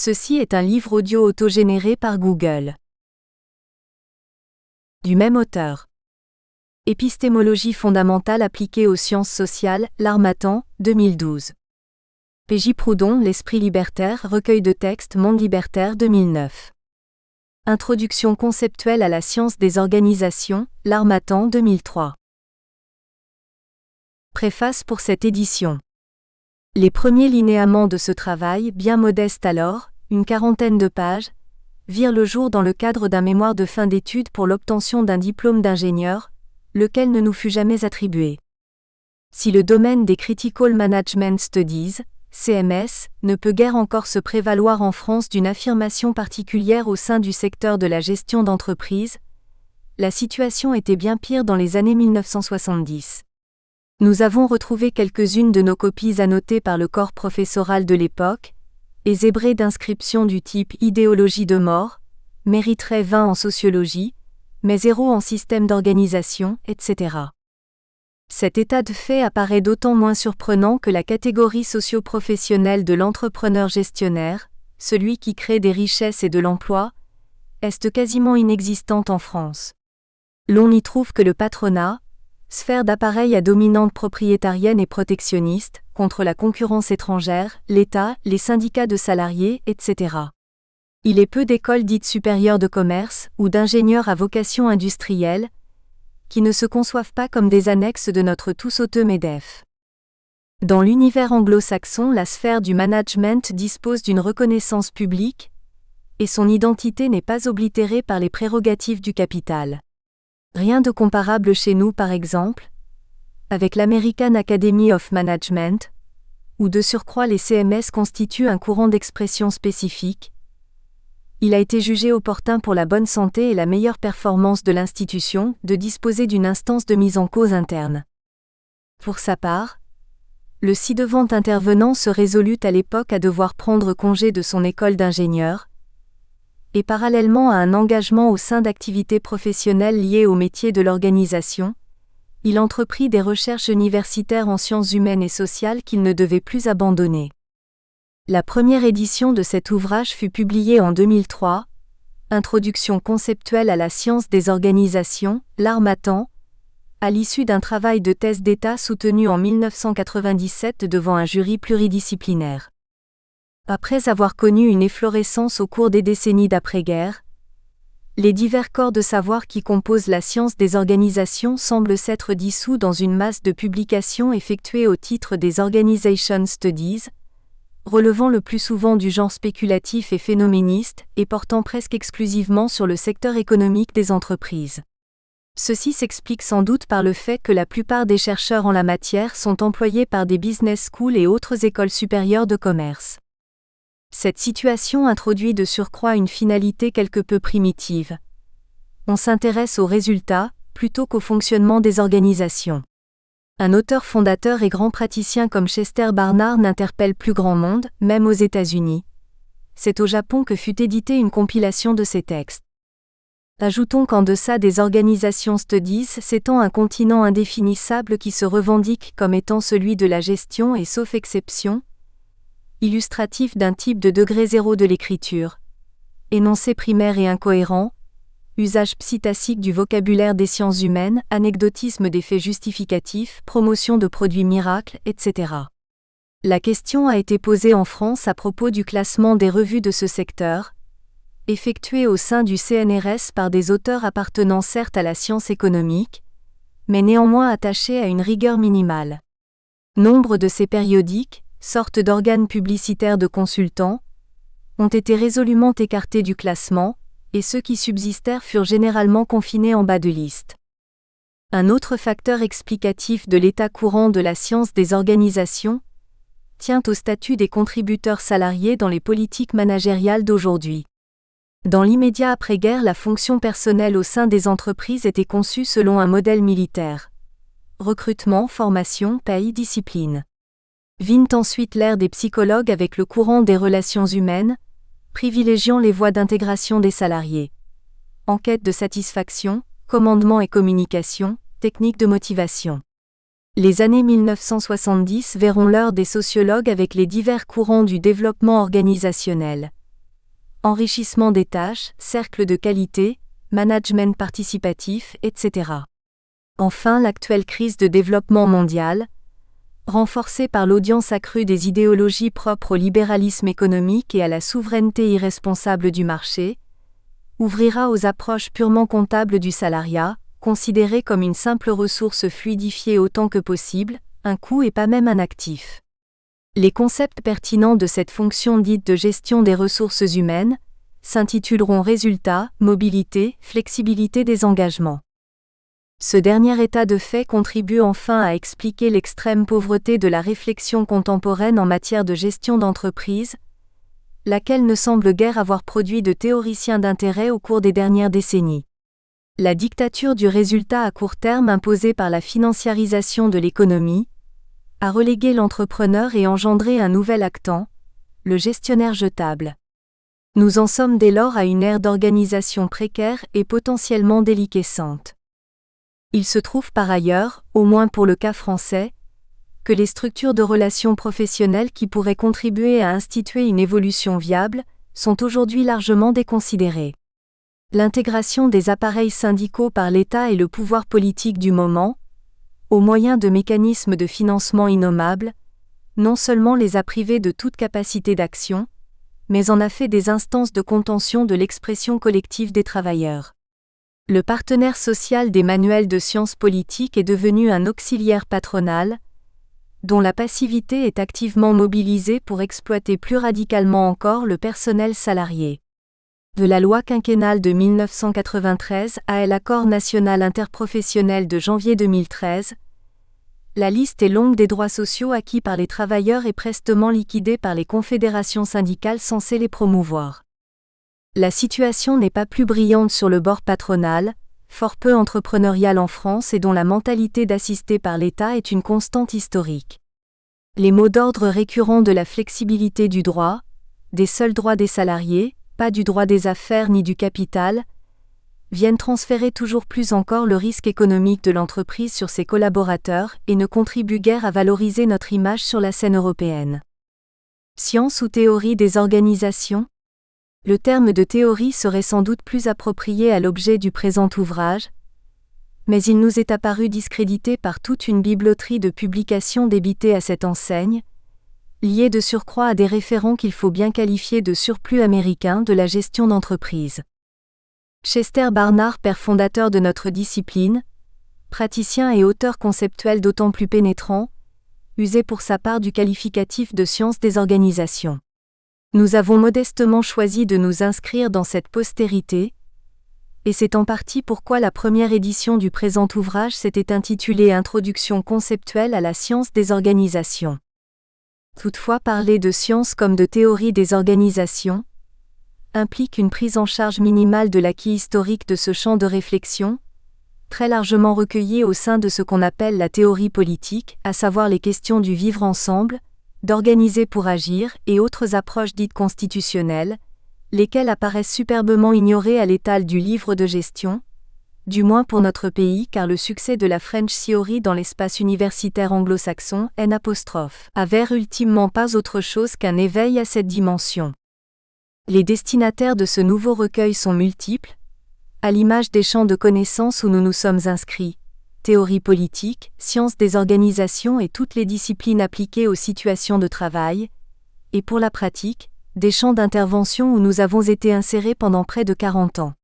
Ceci est un livre audio autogénéré par Google. Du même auteur. Épistémologie fondamentale appliquée aux sciences sociales, L'Harmattan, 2012. P.J. Proudhon, L'Esprit libertaire, recueil de textes, Monde libertaire, 2009. Introduction conceptuelle à la science des organisations, L'Harmattan, 2003. Préface pour cette édition. Les premiers linéaments de ce travail, bien modeste alors, une quarantaine de pages, virent le jour dans le cadre d'un mémoire de fin d'études pour l'obtention d'un diplôme d'ingénieur, lequel ne nous fut jamais attribué. Si le domaine des Critical Management Studies, CMS, ne peut guère encore se prévaloir en France d'une affirmation particulière au sein du secteur de la gestion d'entreprise, la situation était bien pire dans les années 1970. Nous avons retrouvé quelques-unes de nos copies annotées par le corps professoral de l'époque, et zébrées d'inscriptions du type « idéologie de mort », mériterait 20 en sociologie, mais 0 en système d'organisation, etc. Cet état de fait apparaît d'autant moins surprenant que la catégorie socio-professionnelle de l'entrepreneur gestionnaire, celui qui crée des richesses et de l'emploi, est quasiment inexistante en France. L'on n'y trouve que le patronat, sphère d'appareil à dominante propriétarienne et protectionniste, contre la concurrence étrangère, l'État, les syndicats de salariés, etc. Il est peu d'écoles dites supérieures de commerce, ou d'ingénieurs à vocation industrielle, qui ne se conçoivent pas comme des annexes de notre tous auteux MEDEF. Dans l'univers anglo-saxon, la sphère du management dispose d'une reconnaissance publique, et son identité n'est pas oblitérée par les prérogatives du capital. Rien de comparable chez nous par exemple, avec l'American Academy of Management, où de surcroît les CMS constituent un courant d'expression spécifique. Il a été jugé opportun pour la bonne santé et la meilleure performance de l'institution de disposer d'une instance de mise en cause interne. Pour sa part, le ci-devant intervenant se résolut à l'époque à devoir prendre congé de son école d'ingénieur, et parallèlement à un engagement au sein d'activités professionnelles liées au métier de l'organisation, il entreprit des recherches universitaires en sciences humaines et sociales qu'il ne devait plus abandonner. La première édition de cet ouvrage fut publiée en 2003, Introduction conceptuelle à la science des organisations, L'Harmattan, à l'issue d'un travail de thèse d'État soutenu en 1997 devant un jury pluridisciplinaire. Après avoir connu une efflorescence au cours des décennies d'après-guerre, les divers corps de savoir qui composent la science des organisations semblent s'être dissous dans une masse de publications effectuées au titre des Organization Studies, relevant le plus souvent du genre spéculatif et phénoméniste et portant presque exclusivement sur le secteur économique des entreprises. Ceci s'explique sans doute par le fait que la plupart des chercheurs en la matière sont employés par des business schools et autres écoles supérieures de commerce. Cette situation introduit de surcroît une finalité quelque peu primitive. On s'intéresse aux résultats, plutôt qu'au fonctionnement des organisations. Un auteur fondateur et grand praticien comme Chester Barnard n'interpelle plus grand monde, même aux États-Unis. C'est au Japon que fut éditée une compilation de ses textes. Ajoutons qu'en deçà des Organization Studies s'étend un continent indéfinissable qui se revendique comme étant celui de la gestion et sauf exception, illustratif d'un type de degré zéro de l'écriture. Énoncé primaire et incohérent, usage psittacique du vocabulaire des sciences humaines, anecdotisme des faits justificatifs, promotion de produits miracles, etc. La question a été posée en France à propos du classement des revues de ce secteur, effectué au sein du CNRS par des auteurs appartenant certes à la science économique, mais néanmoins attachés à une rigueur minimale. Nombre de ces périodiques, sorte d'organes publicitaires de consultants, ont été résolument écartés du classement, et ceux qui subsistèrent furent généralement confinés en bas de liste. Un autre facteur explicatif de l'état courant de la science des organisations tient au statut des contributeurs salariés dans les politiques managériales d'aujourd'hui. Dans l'immédiat après-guerre, la fonction personnelle au sein des entreprises était conçue selon un modèle militaire. Recrutement, formation, paye, discipline. Vint ensuite l'ère des psychologues avec le courant des relations humaines, privilégiant les voies d'intégration des salariés. Enquête de satisfaction, commandement et communication, technique de motivation. Les années 1970 verront l'heure des sociologues avec les divers courants du développement organisationnel. enrichissement des tâches, cercle de qualité, management participatif, etc. Enfin, l'actuelle crise de développement mondial, renforcée par l'audience accrue des idéologies propres au libéralisme économique et à la souveraineté irresponsable du marché, ouvrira aux approches purement comptables du salariat, considéré comme une simple ressource fluidifiée autant que possible, un coût et pas même un actif. Les concepts pertinents de cette fonction dite de gestion des ressources humaines s'intituleront résultats, mobilité, flexibilité des engagements. Ce dernier état de fait contribue enfin à expliquer l'extrême pauvreté de la réflexion contemporaine en matière de gestion d'entreprise, laquelle ne semble guère avoir produit de théoriciens d'intérêt au cours des dernières décennies. La dictature du résultat à court terme imposée par la financiarisation de l'économie a relégué l'entrepreneur et engendré un nouvel actant, le gestionnaire jetable. Nous en sommes dès lors à une ère d'organisation précaire et potentiellement déliquescente. Il se trouve par ailleurs, au moins pour le cas français, que les structures de relations professionnelles qui pourraient contribuer à instituer une évolution viable sont aujourd'hui largement déconsidérées. L'intégration des appareils syndicaux par l'État et le pouvoir politique du moment, au moyen de mécanismes de financement innommables, non seulement les a privés de toute capacité d'action, mais en a fait des instances de contention de l'expression collective des travailleurs. Le partenaire social des manuels de sciences politiques est devenu un auxiliaire patronal, dont la passivité est activement mobilisée pour exploiter plus radicalement encore le personnel salarié. De la loi quinquennale de 1993 à l'accord national interprofessionnel de janvier 2013, la liste est longue des droits sociaux acquis par les travailleurs et prestement liquidés par les confédérations syndicales censées les promouvoir. La situation n'est pas plus brillante sur le bord patronal, fort peu entrepreneurial en France et dont la mentalité d'assister par l'État est une constante historique. Les mots d'ordre récurrents de la flexibilité du droit, des seuls droits des salariés, pas du droit des affaires ni du capital, viennent transférer toujours plus encore le risque économique de l'entreprise sur ses collaborateurs et ne contribuent guère à valoriser notre image sur la scène européenne. Science ou théorie des organisations ? Le terme de théorie serait sans doute plus approprié à l'objet du présent ouvrage, mais il nous est apparu discrédité par toute une biblioterie de publications débitées à cette enseigne, liées de surcroît à des référents qu'il faut bien qualifier de surplus américains de la gestion d'entreprise. Chester Barnard, père fondateur de notre discipline, praticien et auteur conceptuel d'autant plus pénétrant, usait pour sa part du qualificatif de science des organisations. Nous avons modestement choisi de nous inscrire dans cette postérité, et c'est en partie pourquoi la première édition du présent ouvrage s'était intitulée Introduction conceptuelle à la science des organisations. Toutefois, parler de science comme de théorie des organisations implique une prise en charge minimale de l'acquis historique de ce champ de réflexion, très largement recueilli au sein de ce qu'on appelle la théorie politique, à savoir les questions du vivre ensemble, d'organiser pour agir et autres approches dites constitutionnelles, lesquelles apparaissent superbement ignorées à l'étal du livre de gestion, du moins pour notre pays car le succès de la French Theory dans l'espace universitaire anglo-saxon avère ultimement pas autre chose qu'un éveil à cette dimension. Les destinataires de ce nouveau recueil sont multiples, à l'image des champs de connaissances où nous nous sommes inscrits. Théorie politique, sciences des organisations et toutes les disciplines appliquées aux situations de travail, et pour la pratique, des champs d'intervention où nous avons été insérés pendant près de 40 ans.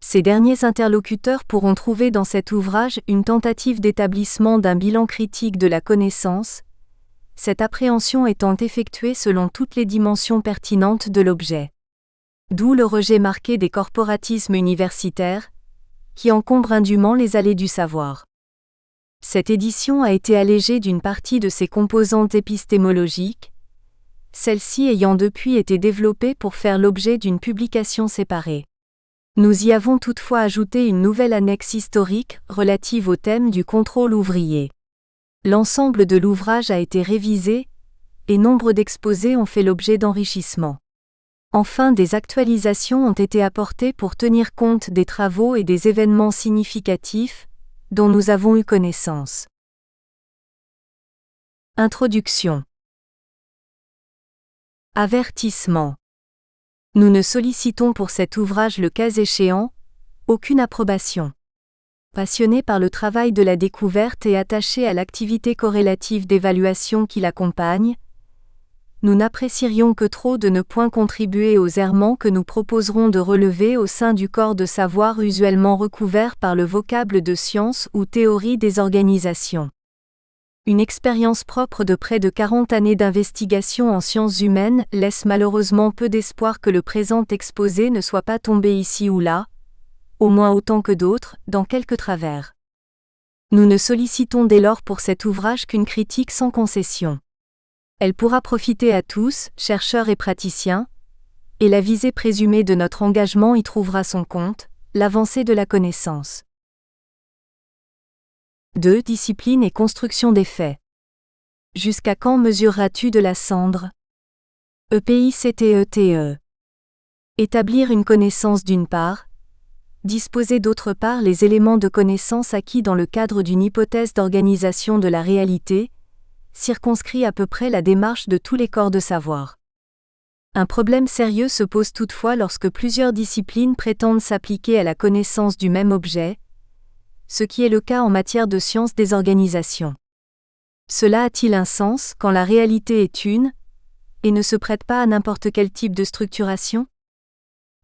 Ces derniers interlocuteurs pourront trouver dans cet ouvrage une tentative d'établissement d'un bilan critique de la connaissance, cette appréhension étant effectuée selon toutes les dimensions pertinentes de l'objet. D'où le rejet marqué des corporatismes universitaires, qui encombre indûment les allées du savoir. Cette édition a été allégée d'une partie de ses composantes épistémologiques, celle-ci ayant depuis été développée pour faire l'objet d'une publication séparée. Nous y avons toutefois ajouté une nouvelle annexe historique relative au thème du contrôle ouvrier. L'ensemble de l'ouvrage a été révisé, et nombre d'exposés ont fait l'objet d'enrichissements. Enfin, des actualisations ont été apportées pour tenir compte des travaux et des événements significatifs dont nous avons eu connaissance. Introduction. Avertissement. Nous ne sollicitons pour cet ouvrage le cas échéant aucune approbation. Passionnés par le travail de la découverte et attachés à l'activité corrélative d'évaluation qui l'accompagne, nous n'apprécierions que trop de ne point contribuer aux errements que nous proposerons de relever au sein du corps de savoir usuellement recouvert par le vocable de science ou théorie des organisations. Une expérience propre de près de 40 années d'investigation en sciences humaines laisse malheureusement peu d'espoir que le présent exposé ne soit pas tombé ici ou là, au moins autant que d'autres, dans quelques travers. Nous ne sollicitons dès lors pour cet ouvrage qu'une critique sans concession. Elle pourra profiter à tous, chercheurs et praticiens, et la visée présumée de notre engagement y trouvera son compte, l'avancée de la connaissance. 2. Discipline et construction des faits. Jusqu'à quand mesureras-tu de la cendre? EPICTETE. Établir une connaissance d'une part, disposer d'autre part les éléments de connaissance acquis dans le cadre d'une hypothèse d'organisation de la réalité, circonscrit à peu près la démarche de tous les corps de savoir. Un problème sérieux se pose toutefois lorsque plusieurs disciplines prétendent s'appliquer à la connaissance du même objet, ce qui est le cas en matière de sciences des organisations. Cela a-t-il un sens quand la réalité est une, et ne se prête pas à n'importe quel type de structuration?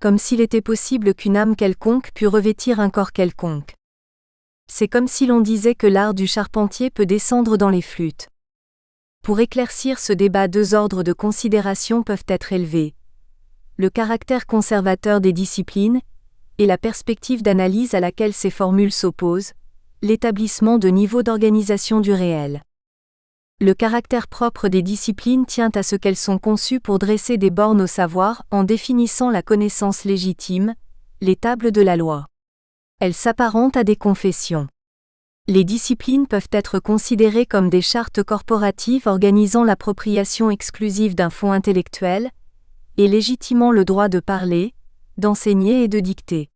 Comme s'il était possible qu'une âme quelconque pût revêtir un corps quelconque. C'est comme si l'on disait que l'art du charpentier peut descendre dans les flûtes. Pour éclaircir ce débat, deux ordres de considération peuvent être élevés. Le caractère conservateur des disciplines, et la perspective d'analyse à laquelle ces formules s'opposent, l'établissement de niveaux d'organisation du réel. Le caractère propre des disciplines tient à ce qu'elles sont conçues pour dresser des bornes au savoir en définissant la connaissance légitime, les tables de la loi. Elles s'apparentent à des confessions. Les disciplines peuvent être considérées comme des chartes corporatives organisant l'appropriation exclusive d'un fonds intellectuel, et légitimant le droit de parler, d'enseigner et de dicter.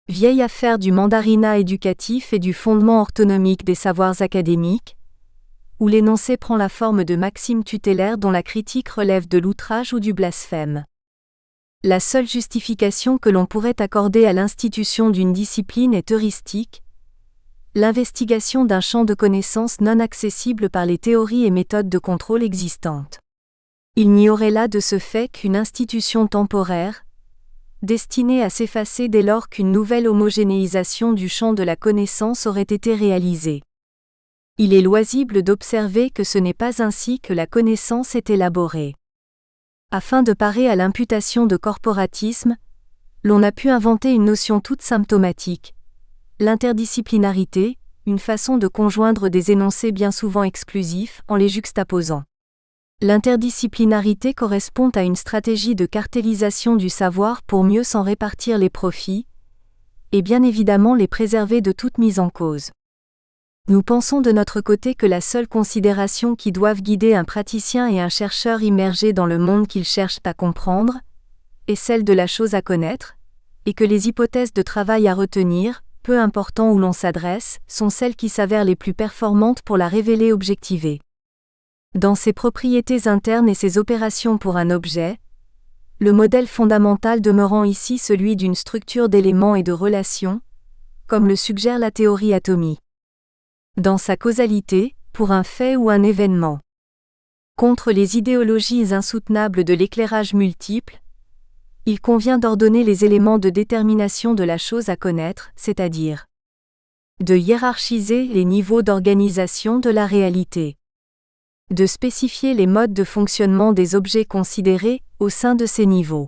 Vieille affaire du mandarinat éducatif et du fondement orthonomique des savoirs académiques, où l'énoncé prend la forme de maximes tutélaires dont la critique relève de l'outrage ou du blasphème. La seule justification que l'on pourrait accorder à l'institution d'une discipline est heuristique, l'investigation d'un champ de connaissances non accessible par les théories et méthodes de contrôle existantes. Il n'y aurait là de ce fait qu'une institution temporaire, destinée à s'effacer dès lors qu'une nouvelle homogénéisation du champ de la connaissance aurait été réalisée. Il est loisible d'observer que ce n'est pas ainsi que la connaissance est élaborée. Afin de parer à l'imputation de corporatisme, l'on a pu inventer une notion toute symptomatique, l'interdisciplinarité, une façon de conjoindre des énoncés bien souvent exclusifs en les juxtaposant. L'interdisciplinarité correspond à une stratégie de cartélisation du savoir pour mieux s'en répartir les profits, et bien évidemment les préserver de toute mise en cause. Nous pensons de notre côté que la seule considération qui doive guider un praticien et un chercheur immergés dans le monde qu'ils cherchent à comprendre, est celle de la chose à connaître, et que les hypothèses de travail à retenir, peu important où l'on s'adresse, sont celles qui s'avèrent les plus performantes pour la révéler objectivée. Dans ses propriétés internes et ses opérations pour un objet, le modèle fondamental demeurant ici celui d'une structure d'éléments et de relations, comme le suggère la théorie atomique. Dans sa causalité, pour un fait ou un événement. Contre les idéologies insoutenables de l'éclairage multiple, il convient d'ordonner les éléments de détermination de la chose à connaître, c'est-à-dire de hiérarchiser les niveaux d'organisation de la réalité, de spécifier les modes de fonctionnement des objets considérés au sein de ces niveaux.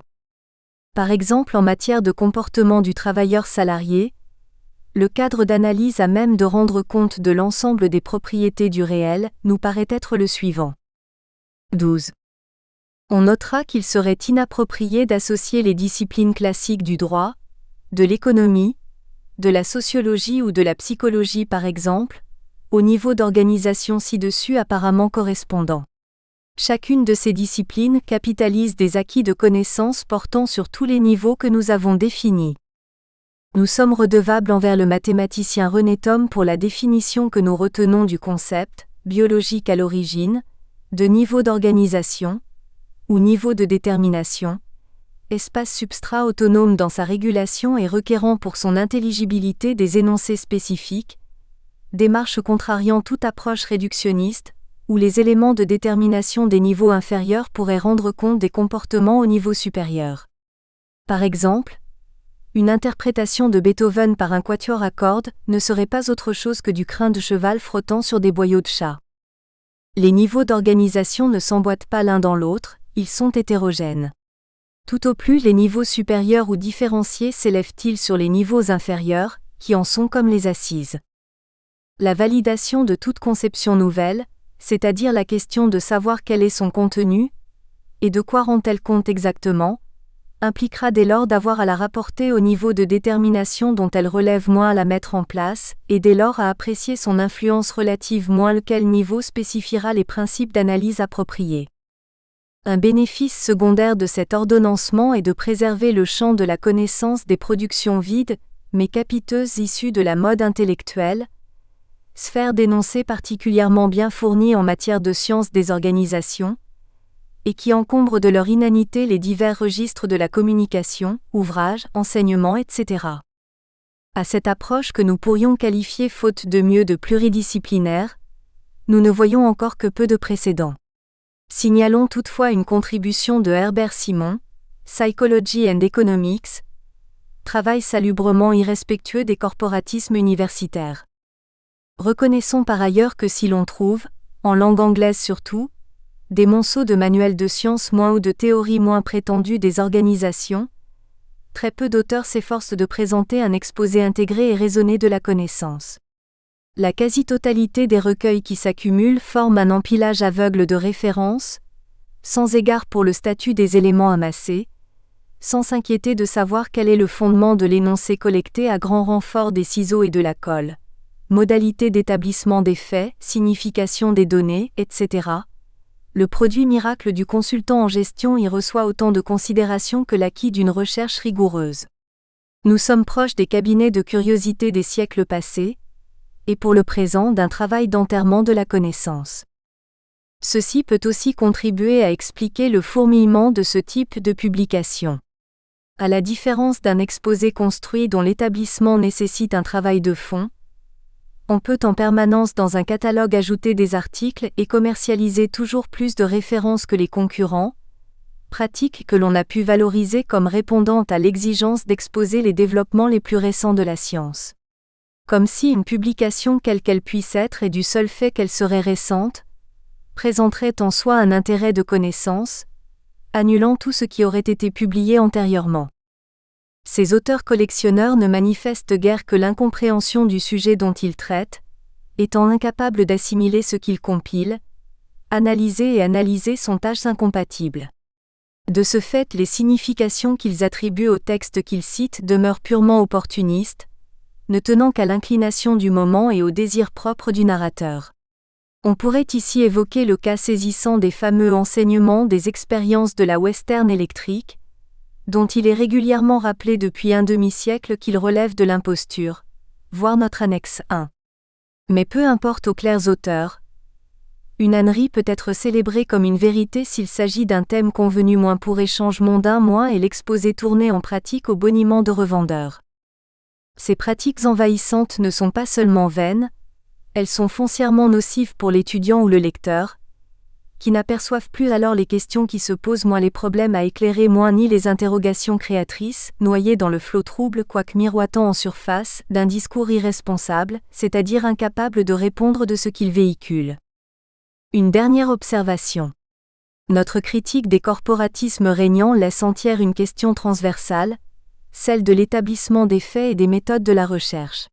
Par exemple en matière de comportement du travailleur salarié, le cadre d'analyse à même de rendre compte de l'ensemble des propriétés du réel nous paraît être le suivant. 12. On notera qu'il serait inapproprié d'associer les disciplines classiques du droit, de l'économie, de la sociologie ou de la psychologie par exemple, au niveau d'organisation ci-dessus apparemment correspondant. Chacune de ces disciplines capitalise des acquis de connaissances portant sur tous les niveaux que nous avons définis. Nous sommes redevables envers le mathématicien René Thom pour la définition que nous retenons du concept, biologique à l'origine, de niveau d'organisation, ou niveau de détermination, espace substrat autonome dans sa régulation et requérant pour son intelligibilité des énoncés spécifiques, démarche contrariant toute approche réductionniste, où les éléments de détermination des niveaux inférieurs pourraient rendre compte des comportements au niveau supérieur. Par exemple, une interprétation de Beethoven par un quatuor à cordes ne serait pas autre chose que du crin de cheval frottant sur des boyaux de chat. Les niveaux d'organisation ne s'emboîtent pas l'un dans l'autre, ils sont hétérogènes. Tout au plus les niveaux supérieurs ou différenciés s'élèvent-ils sur les niveaux inférieurs, qui en sont comme les assises. La validation de toute conception nouvelle, c'est-à-dire la question de savoir quel est son contenu, et de quoi rend-elle compte exactement, impliquera dès lors d'avoir à la rapporter au niveau de détermination dont elle relève moins à la mettre en place, et dès lors à apprécier son influence relative moins lequel niveau spécifiera les principes d'analyse appropriés. Un bénéfice secondaire de cet ordonnancement est de préserver le champ de la connaissance des productions vides, mais capiteuses issues de la mode intellectuelle, sphère d'énoncés particulièrement bien fournie en matière de sciences des organisations, et qui encombre de leur inanité les divers registres de la communication, ouvrages, enseignements, etc. À cette approche que nous pourrions qualifier faute de mieux de pluridisciplinaire, nous ne voyons encore que peu de précédents. Signalons toutefois une contribution de Herbert Simon, Psychology and Economics, travail salubrement irrespectueux des corporatismes universitaires. Reconnaissons par ailleurs que si l'on trouve, en langue anglaise surtout, des monceaux de manuels de sciences moins ou de théories moins prétendues des organisations, très peu d'auteurs s'efforcent de présenter un exposé intégré et raisonné de la connaissance. La quasi-totalité des recueils qui s'accumulent forment un empilage aveugle de références, sans égard pour le statut des éléments amassés, sans s'inquiéter de savoir quel est le fondement de l'énoncé collecté à grand renfort des ciseaux et de la colle, modalité d'établissement des faits, signification des données, etc. Le produit miracle du consultant en gestion y reçoit autant de considération que l'acquis d'une recherche rigoureuse. Nous sommes proches des cabinets de curiosité des siècles passés, et pour le présent d'un travail d'enterrement de la connaissance. Ceci peut aussi contribuer à expliquer le fourmillement de ce type de publication. À la différence d'un exposé construit dont l'établissement nécessite un travail de fond, on peut en permanence dans un catalogue ajouter des articles et commercialiser toujours plus de références que les concurrents, pratique que l'on a pu valoriser comme répondant à l'exigence d'exposer les développements les plus récents de la science. Comme si une publication quelle qu'elle puisse être et du seul fait qu'elle serait récente, présenterait en soi un intérêt de connaissance, annulant tout ce qui aurait été publié antérieurement. Ces auteurs collectionneurs ne manifestent guère que l'incompréhension du sujet dont ils traitent, étant incapables d'assimiler ce qu'ils compilent. Analyser et analyser sont tâches incompatibles. De ce fait, les significations qu'ils attribuent aux textes qu'ils citent demeurent purement opportunistes, ne tenant qu'à l'inclination du moment et au désir propre du narrateur. On pourrait ici évoquer le cas saisissant des fameux enseignements des expériences de la Western Electric, dont il est régulièrement rappelé depuis un demi-siècle qu'il relève de l'imposture, voir notre annexe 1. Mais peu importe aux clairs auteurs, une ânerie peut être célébrée comme une vérité s'il s'agit d'un thème convenu moins pour échange mondain moins et l'exposé tourné en pratique au boniment de revendeurs. Ces pratiques envahissantes ne sont pas seulement vaines, elles sont foncièrement nocives pour l'étudiant ou le lecteur, qui n'aperçoivent plus alors les questions qui se posent moins les problèmes à éclairer moins ni les interrogations créatrices, noyées dans le flot trouble quoique miroitant en surface, d'un discours irresponsable, c'est-à-dire incapable de répondre de ce qu'il véhicule. Une dernière observation. Notre critique des corporatismes régnants laisse entière une question transversale, celle de l'établissement des faits et des méthodes de la recherche.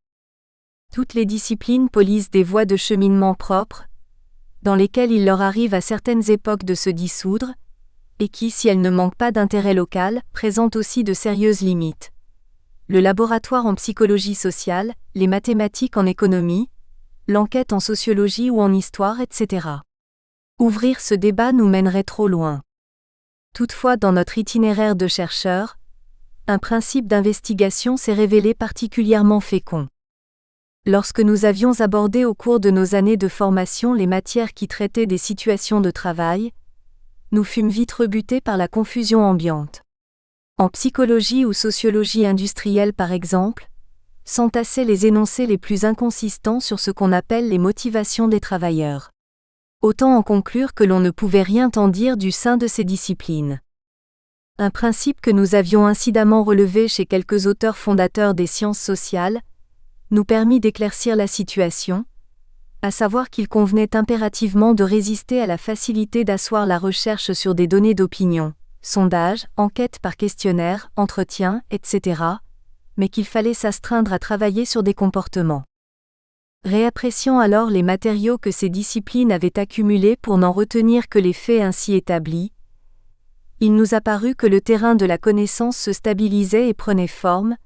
Toutes les disciplines polisent des voies de cheminement propres, dans lesquelles il leur arrive à certaines époques de se dissoudre, et qui, si elles ne manquent pas d'intérêt local, présentent aussi de sérieuses limites. Le laboratoire en psychologie sociale, les mathématiques en économie, l'enquête en sociologie ou en histoire, etc. Ouvrir ce débat nous mènerait trop loin. Toutefois, dans notre itinéraire de chercheurs, un principe d'investigation s'est révélé particulièrement fécond. Lorsque nous avions abordé au cours de nos années de formation les matières qui traitaient des situations de travail, nous fûmes vite rebutés par la confusion ambiante. En psychologie ou sociologie industrielle par exemple, s'entassaient les énoncés les plus inconsistants sur ce qu'on appelle les motivations des travailleurs. Autant en conclure que l'on ne pouvait rien tant dire du sein de ces disciplines. Un principe que nous avions incidemment relevé chez quelques auteurs fondateurs des sciences sociales nous permit d'éclaircir la situation, à savoir qu'il convenait impérativement de résister à la facilité d'asseoir la recherche sur des données d'opinion, sondages, enquêtes par questionnaire, entretiens, etc., mais qu'il fallait s'astreindre à travailler sur des comportements. Réappréciant alors les matériaux que ces disciplines avaient accumulés pour n'en retenir que les faits ainsi établis, il nous apparut que le terrain de la connaissance se stabilisait et prenait forme,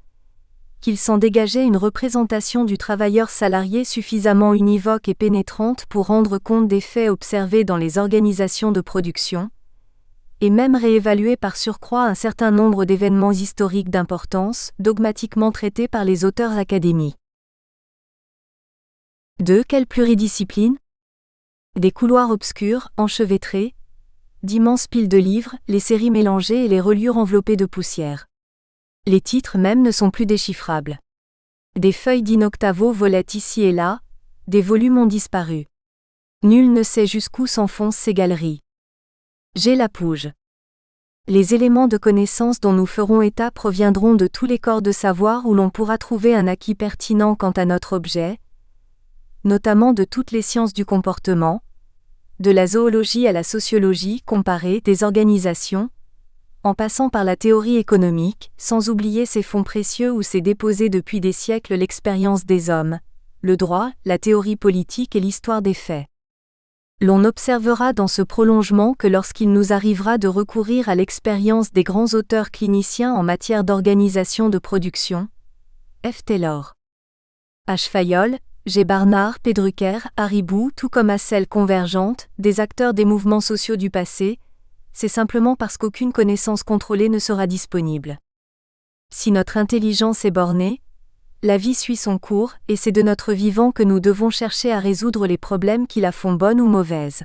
qu'il s'en dégageait une représentation du travailleur salarié suffisamment univoque et pénétrante pour rendre compte des faits observés dans les organisations de production, et même réévaluer par surcroît un certain nombre d'événements historiques d'importance, dogmatiquement traités par les auteurs académiques. 2. Quelle pluridiscipline ? Des couloirs obscurs, enchevêtrés, d'immenses piles de livres, les séries mélangées et les reliures enveloppées de poussière. Les titres même ne sont plus déchiffrables. Des feuilles d'inoctavo volaient ici et là, des volumes ont disparu. Nul ne sait jusqu'où s'enfoncent ces galeries. J'ai la pouge. Les éléments de connaissance dont nous ferons état proviendront de tous les corps de savoir où l'on pourra trouver un acquis pertinent quant à notre objet, notamment de toutes les sciences du comportement, de la zoologie à la sociologie comparée des organisations, en passant par la théorie économique, sans oublier ces fonds précieux où s'est déposée depuis des siècles l'expérience des hommes, le droit, la théorie politique et l'histoire des faits. L'on observera dans ce prolongement que lorsqu'il nous arrivera de recourir à l'expérience des grands auteurs cliniciens en matière d'organisation de production, F. Taylor, H. Fayol, G. Barnard, P. Drucker, Haribo, tout comme à celles convergentes, des acteurs des mouvements sociaux du passé, c'est simplement parce qu'aucune connaissance contrôlée ne sera disponible. Si notre intelligence est bornée, la vie suit son cours, et c'est de notre vivant que nous devons chercher à résoudre les problèmes qui la font bonne ou mauvaise.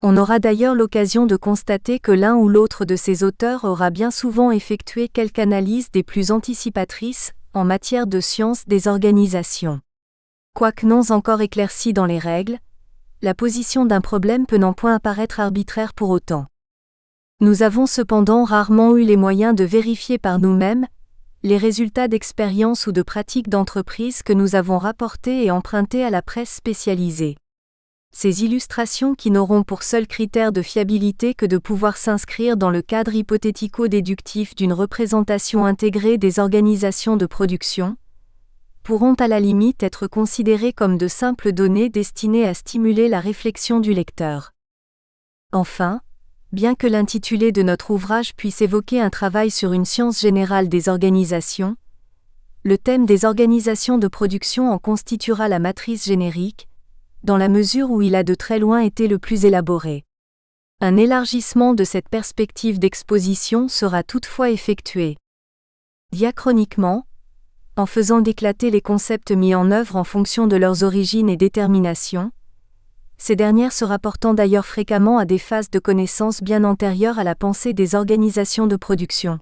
On aura d'ailleurs l'occasion de constater que l'un ou l'autre de ces auteurs aura bien souvent effectué quelque analyse des plus anticipatrices, en matière de science des organisations. Quoique non encore éclaircie dans les règles, la position d'un problème peut non point apparaître arbitraire pour autant. Nous avons cependant rarement eu les moyens de vérifier par nous-mêmes les résultats d'expériences ou de pratiques d'entreprise que nous avons rapportés et empruntés à la presse spécialisée. Ces illustrations qui n'auront pour seul critère de fiabilité que de pouvoir s'inscrire dans le cadre hypothético-déductif d'une représentation intégrée des organisations de production, pourront à la limite être considérées comme de simples données destinées à stimuler la réflexion du lecteur. Enfin, bien que l'intitulé de notre ouvrage puisse évoquer un travail sur une science générale des organisations, le thème des organisations de production en constituera la matrice générique, dans la mesure où il a de très loin été le plus élaboré. Un élargissement de cette perspective d'exposition sera toutefois effectué diachroniquement, en faisant d'éclater les concepts mis en œuvre en fonction de leurs origines et déterminations, ces dernières se rapportant d'ailleurs fréquemment à des phases de connaissance bien antérieures à la pensée des organisations de production.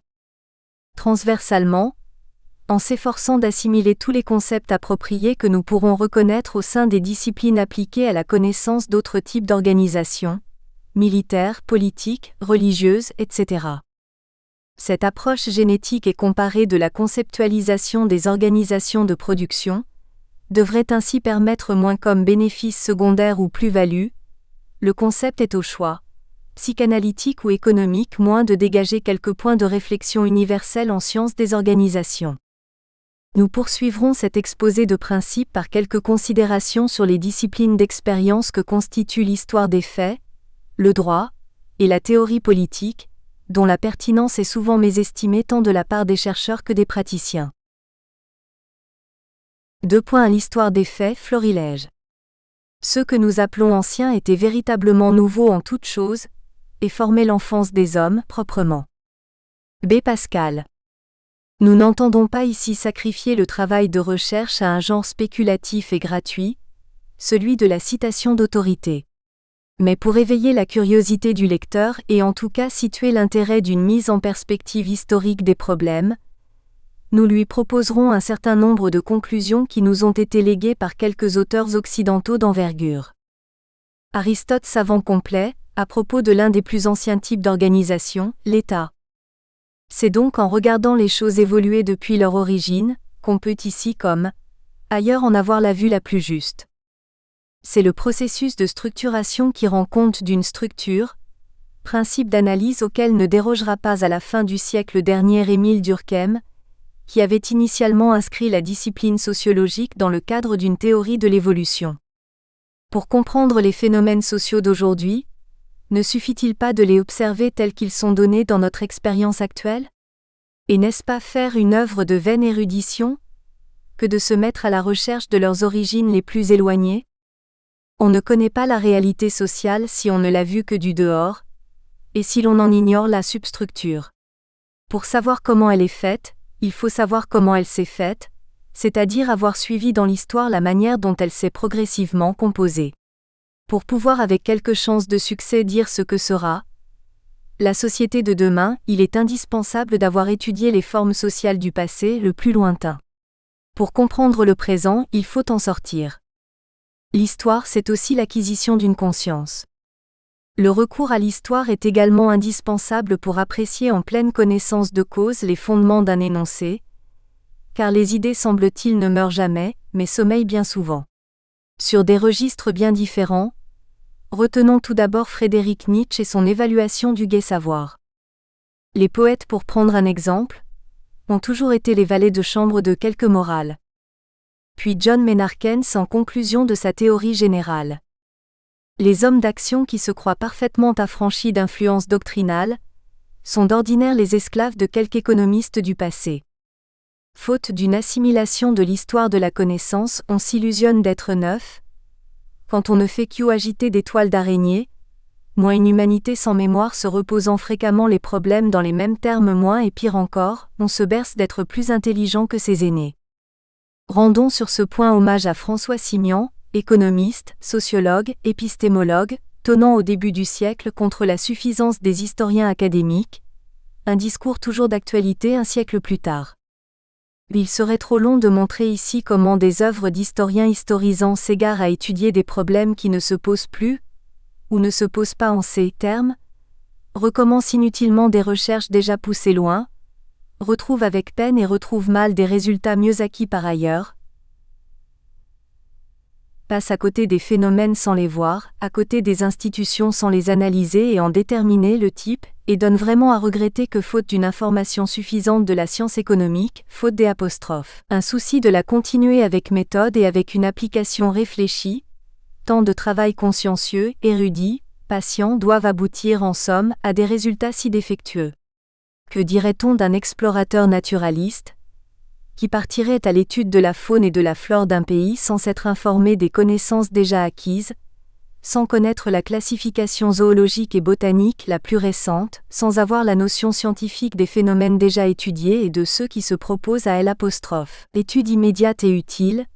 Transversalement, en s'efforçant d'assimiler tous les concepts appropriés que nous pourrons reconnaître au sein des disciplines appliquées à la connaissance d'autres types d'organisations, militaires, politiques, religieuses, etc. Cette approche génétique et comparée de la conceptualisation des organisations de production devrait ainsi permettre moins comme bénéfice secondaire ou plus-value, le concept est au choix, psychanalytique ou économique moins de dégager quelques points de réflexion universels en sciences des organisations. Nous poursuivrons cet exposé de principe par quelques considérations sur les disciplines d'expérience que constituent l'histoire des faits, le droit, et la théorie politique, dont la pertinence est souvent mésestimée tant de la part des chercheurs que des praticiens. 2. À l'histoire des faits, florilège. Ceux que nous appelons anciens étaient véritablement nouveaux en toutes choses, et formaient l'enfance des hommes, proprement. B. Pascal. Nous n'entendons pas ici sacrifier le travail de recherche à un genre spéculatif et gratuit, celui de la citation d'autorité. Mais pour éveiller la curiosité du lecteur et en tout cas situer l'intérêt d'une mise en perspective historique des problèmes, nous lui proposerons un certain nombre de conclusions qui nous ont été léguées par quelques auteurs occidentaux d'envergure. Aristote savant complet, à propos de l'un des plus anciens types d'organisation, l'État. C'est donc en regardant les choses évoluer depuis leur origine, qu'on peut ici comme ailleurs en avoir la vue la plus juste. C'est le processus de structuration qui rend compte d'une structure, principe d'analyse auquel ne dérogera pas à la fin du siècle dernier Émile Durkheim, qui avait initialement inscrit la discipline sociologique dans le cadre d'une théorie de l'évolution. Pour comprendre les phénomènes sociaux d'aujourd'hui, ne suffit-il pas de les observer tels qu'ils sont donnés dans notre expérience actuelle? Et n'est-ce pas faire une œuvre de vaine érudition que de se mettre à la recherche de leurs origines les plus éloignées? On ne connaît pas la réalité sociale si on ne l'a vue que du dehors, et si l'on en ignore la substructure. Pour savoir comment elle est faite, il faut savoir comment elle s'est faite, c'est-à-dire avoir suivi dans l'histoire la manière dont elle s'est progressivement composée. Pour pouvoir avec quelque chance de succès dire ce que sera la société de demain, il est indispensable d'avoir étudié les formes sociales du passé le plus lointain. Pour comprendre le présent, il faut en sortir. L'histoire, c'est aussi l'acquisition d'une conscience. Le recours à l'histoire est également indispensable pour apprécier en pleine connaissance de cause les fondements d'un énoncé, car les idées semble-t-il ne meurent jamais, mais sommeillent bien souvent. Sur des registres bien différents, retenons tout d'abord Frédéric Nietzsche et son évaluation du gai savoir. Les poètes, pour prendre un exemple, ont toujours été les valets de chambre de quelque morale. Puis John Maynard Keynes en conclusion de sa théorie générale. Les hommes d'action qui se croient parfaitement affranchis d'influences doctrinales sont d'ordinaire les esclaves de quelque économiste du passé. Faute d'une assimilation de l'histoire de la connaissance, on s'illusionne d'être neuf, quand on ne fait qu'agiter des toiles d'araignée, moins une humanité sans mémoire se reposant fréquemment les problèmes dans les mêmes termes moins et pire encore, on se berce d'être plus intelligent que ses aînés. Rendons sur ce point hommage à François Simian, économiste, sociologue, épistémologue, tonnant au début du siècle contre la suffisance des historiens académiques, un discours toujours d'actualité un siècle plus tard. Il serait trop long de montrer ici comment des œuvres d'historiens historisants s'égarent à étudier des problèmes qui ne se posent plus, ou ne se posent pas en ces termes, recommencent inutilement des recherches déjà poussées loin, retrouvent avec peine et retrouvent mal des résultats mieux acquis par ailleurs, passent à côté des phénomènes sans les voir, à côté des institutions sans les analyser et en déterminer le type, et donnent vraiment à regretter que faute d'une information suffisante de la science économique, faute des apostrophes, un souci de la continuer avec méthode et avec une application réfléchie, tant de travail consciencieux, érudit, patient doivent aboutir en somme à des résultats si défectueux. Que dirait-on d'un explorateur naturaliste, qui partirait à l'étude de la faune et de la flore d'un pays sans s'être informé des connaissances déjà acquises, sans connaître la classification zoologique et botanique la plus récente, sans avoir la notion scientifique des phénomènes déjà étudiés et de ceux qui se proposent à l'étude immédiate et utile,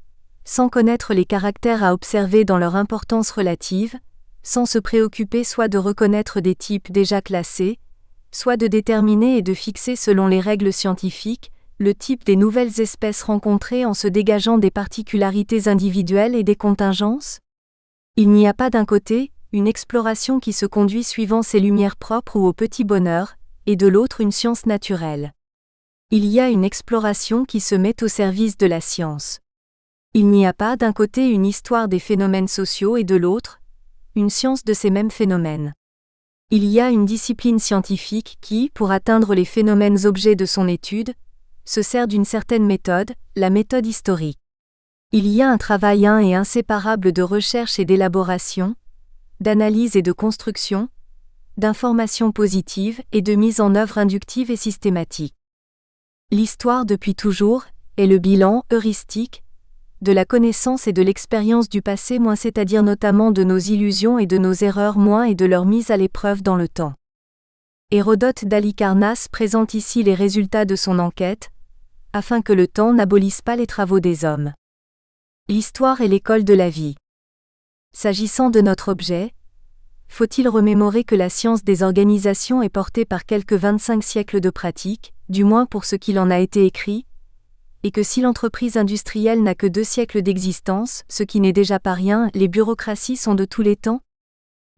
sans connaître les caractères à observer dans leur importance relative, sans se préoccuper soit de reconnaître des types déjà classés, soit de déterminer et de fixer selon les règles scientifiques, le type des nouvelles espèces rencontrées en se dégageant des particularités individuelles et des contingences? Il n'y a pas d'un côté, une exploration qui se conduit suivant ses lumières propres ou au petit bonheur, et de l'autre une science naturelle. Il y a une exploration qui se met au service de la science. Il n'y a pas d'un côté une histoire des phénomènes sociaux et de l'autre, une science de ces mêmes phénomènes. Il y a une discipline scientifique qui, pour atteindre les phénomènes objets de son étude, se sert d'une certaine méthode, la méthode historique. Il y a un travail et inséparable de recherche et d'élaboration, d'analyse et de construction, d'information positive et de mise en œuvre inductive et systématique. L'histoire depuis toujours est le bilan heuristique de la connaissance et de l'expérience du passé moins, c'est-à-dire notamment de nos illusions et de nos erreurs moins et de leur mise à l'épreuve dans le temps. Hérodote d'Halicarnasse présente ici les résultats de son enquête, afin que le temps n'abolisse pas les travaux des hommes. L'histoire est l'école de la vie. S'agissant de notre objet, faut-il remémorer que la science des organisations est portée par quelques 25 siècles de pratique, du moins pour ce qu'il en a été écrit, et que si l'entreprise industrielle n'a que 2 siècles d'existence, ce qui n'est déjà pas rien, les bureaucraties sont de tous les temps?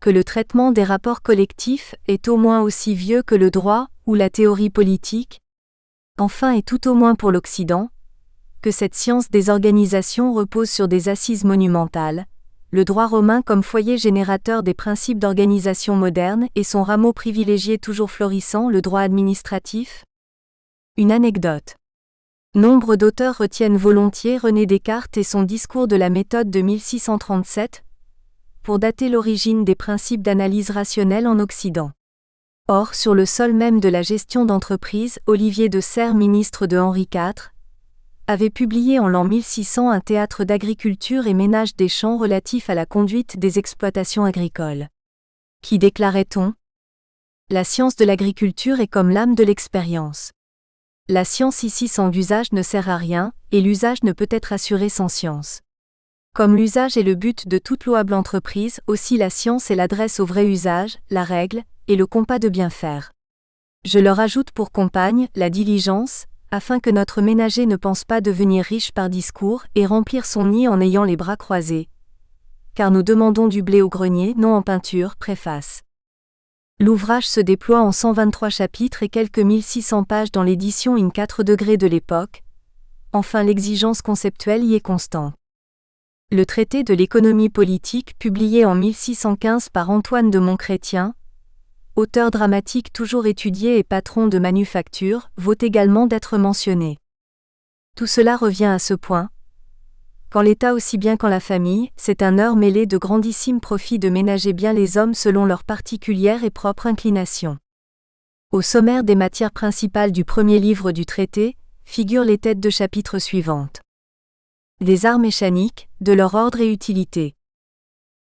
Que le traitement des rapports collectifs est au moins aussi vieux que le droit, ou la théorie politique? Enfin et tout au moins pour l'Occident, que cette science des organisations repose sur des assises monumentales, le droit romain comme foyer générateur des principes d'organisation moderne et son rameau privilégié toujours florissant, le droit administratif? Une anecdote. Nombre d'auteurs retiennent volontiers René Descartes et son discours de la méthode de 1637 pour dater l'origine des principes d'analyse rationnelle en Occident. Or, sur le sol même de la gestion d'entreprise, Olivier de Serres, ministre de Henri IV, avait publié en l'an 1600 un théâtre d'agriculture et ménage des champs relatif à la conduite des exploitations agricoles. Qui déclarait-on ? La science de l'agriculture est comme l'âme de l'expérience. La science ici sans l'usage ne sert à rien, et l'usage ne peut être assuré sans science. Comme l'usage est le but de toute louable entreprise, aussi la science est l'adresse au vrai usage, la règle, et le compas de bien faire. Je leur ajoute pour compagne, la diligence, afin que notre ménager ne pense pas devenir riche par discours et remplir son nid en ayant les bras croisés. Car nous demandons du blé au grenier, non en peinture, préface. L'ouvrage se déploie en 123 chapitres et quelques 1600 pages dans l'édition in 4 degrés de l'époque. Enfin l'exigence conceptuelle y est constante. Le traité de l'économie politique publié en 1615 par Antoine de Montchrétien, auteur dramatique toujours étudié et patron de manufacture, vaut également d'être mentionné. Tout cela revient à ce point. Qu'en l'État aussi bien qu'en la famille, c'est un heurt mêlé de grandissimes profits de ménager bien les hommes selon leurs particulières et propres inclinations. Au sommaire des matières principales du premier livre du traité, figurent les têtes de chapitre suivantes. Des arts mécaniques, de leur ordre et utilité.